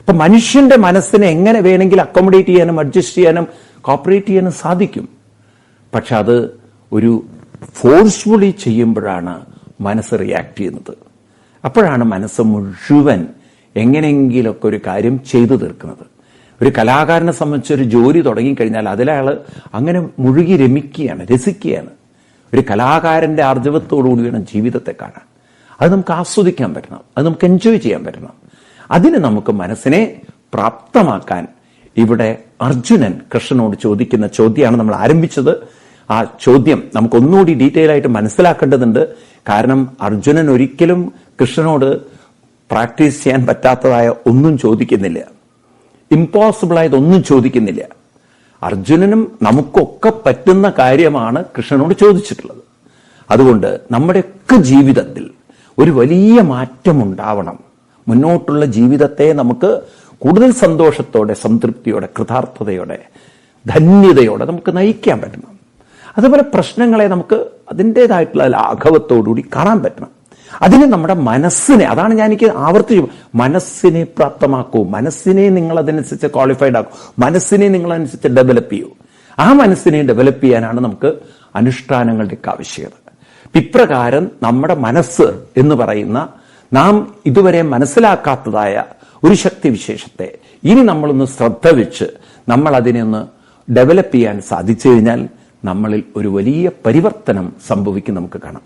അപ്പൊ മനുഷ്യന്റെ മനസ്സിനെ എങ്ങനെ വേണമെങ്കിലും അക്കോമഡേറ്റ് ചെയ്യാനും അഡ്ജസ്റ്റ് ചെയ്യാനും കോപ്പറേറ്റ് ചെയ്യാനും സാധിക്കും. പക്ഷെ അത് ഒരു ഫോഴ്സ്ഫുള്ളി ചെയ്യുമ്പോഴാണ് മനസ്സ് റിയാക്ട് ചെയ്യുന്നത്. അപ്പോഴാണ് മനസ്സ് മുഴുവൻ എങ്ങനെയെങ്കിലൊക്കെ ഒരു കാര്യം ചെയ്തു തീർക്കുന്നത്. ഒരു കലാകാരനെ സംബന്ധിച്ച് ഒരു ജോലി തുടങ്ങിക്കഴിഞ്ഞാൽ അതിലയാൾ അങ്ങനെ മുഴുകി രസിക്കുകയാണ്. ഒരു കലാകാരന്റെ ആർജവത്തോടുകൂടി വേണം ജീവിതത്തെ കാണാൻ. അത് നമുക്ക് ആസ്വദിക്കാൻ പറ്റണം, അത് നമുക്ക് എൻജോയ് ചെയ്യാൻ പറ്റണം. അതിന് നമുക്ക് മനസ്സിനെ പ്രാപ്തമാക്കാൻ ഇവിടെ അർജുനൻ കൃഷ്ണനോട് ചോദിക്കുന്ന ചോദ്യമാണ് നമ്മൾ ആരംഭിച്ചത്. ആ ചോദ്യം നമുക്ക് ഒന്നുകൂടി ഡീറ്റെയിൽ ആയിട്ട് മനസ്സിലാക്കേണ്ടതുണ്ട്. കാരണം അർജുനൻ ഒരിക്കലും കൃഷ്ണനോട് പ്രാക്ടീസ് ചെയ്യാൻ പറ്റാത്തതായ ഒന്നും ചോദിക്കുന്നില്ല, ഇമ്പോസിബിൾ ആയതൊന്നും ചോദിക്കുന്നില്ല. അർജുനനും നമുക്കൊക്കെ പറ്റുന്ന കാര്യമാണ് കൃഷ്ണനോട് ചോദിച്ചിട്ടുള്ളത്. അതുകൊണ്ട് നമ്മുടെയൊക്കെ ജീവിതത്തിൽ ഒരു വലിയ മാറ്റം ഉണ്ടാവണം. മുന്നോട്ടുള്ള ജീവിതത്തെ നമുക്ക് കൂടുതൽ സന്തോഷത്തോടെ, സംതൃപ്തിയോടെ, കൃതാർത്ഥതയോടെ, ധന്യതയോടെ നമുക്ക് നയിക്കാൻ പറ്റണം. അതുപോലെ പ്രശ്നങ്ങളെ നമുക്ക് അതിൻ്റെതായിട്ടുള്ള ലാഘവത്തോടുകൂടി കാണാൻ പറ്റണം. അതിന് നമ്മുടെ മനസ്സിനെ, അതാണ് ഞാൻ എനിക്ക് ആവർത്തിച്ചു, മനസ്സിനെ പ്രാപ്തമാക്കൂ. മനസ്സിനെ നിങ്ങൾ അതിനനുസരിച്ച് ക്വാളിഫൈഡ് ആക്കൂ. മനസ്സിനെ നിങ്ങൾ അനുസരിച്ച് ഡെവലപ്പ് ചെയ്യൂ. ആ മനസ്സിനെ ഡെവലപ്പ് ചെയ്യാനാണ് നമുക്ക് അനുഷ്ഠാനങ്ങളുടെയൊക്കെ ആവശ്യകത. ഇപ്രകാരം നമ്മുടെ മനസ്സ് എന്ന് പറയുന്ന നാം ഇതുവരെ മനസ്സിലാക്കാത്തതായ ഒരു ശക്തിവിശേഷത്തെ ഇനി നമ്മളൊന്ന് ശ്രദ്ധ വെച്ച് നമ്മൾ അതിനെ ഒന്ന് ഡെവലപ്പ് ചെയ്യാൻ സാധിച്ചു കഴിഞ്ഞാൽ നമ്മളിൽ ഒരു വലിയ പരിവർത്തനം സംഭവിക്കും നമുക്ക് കാണാം.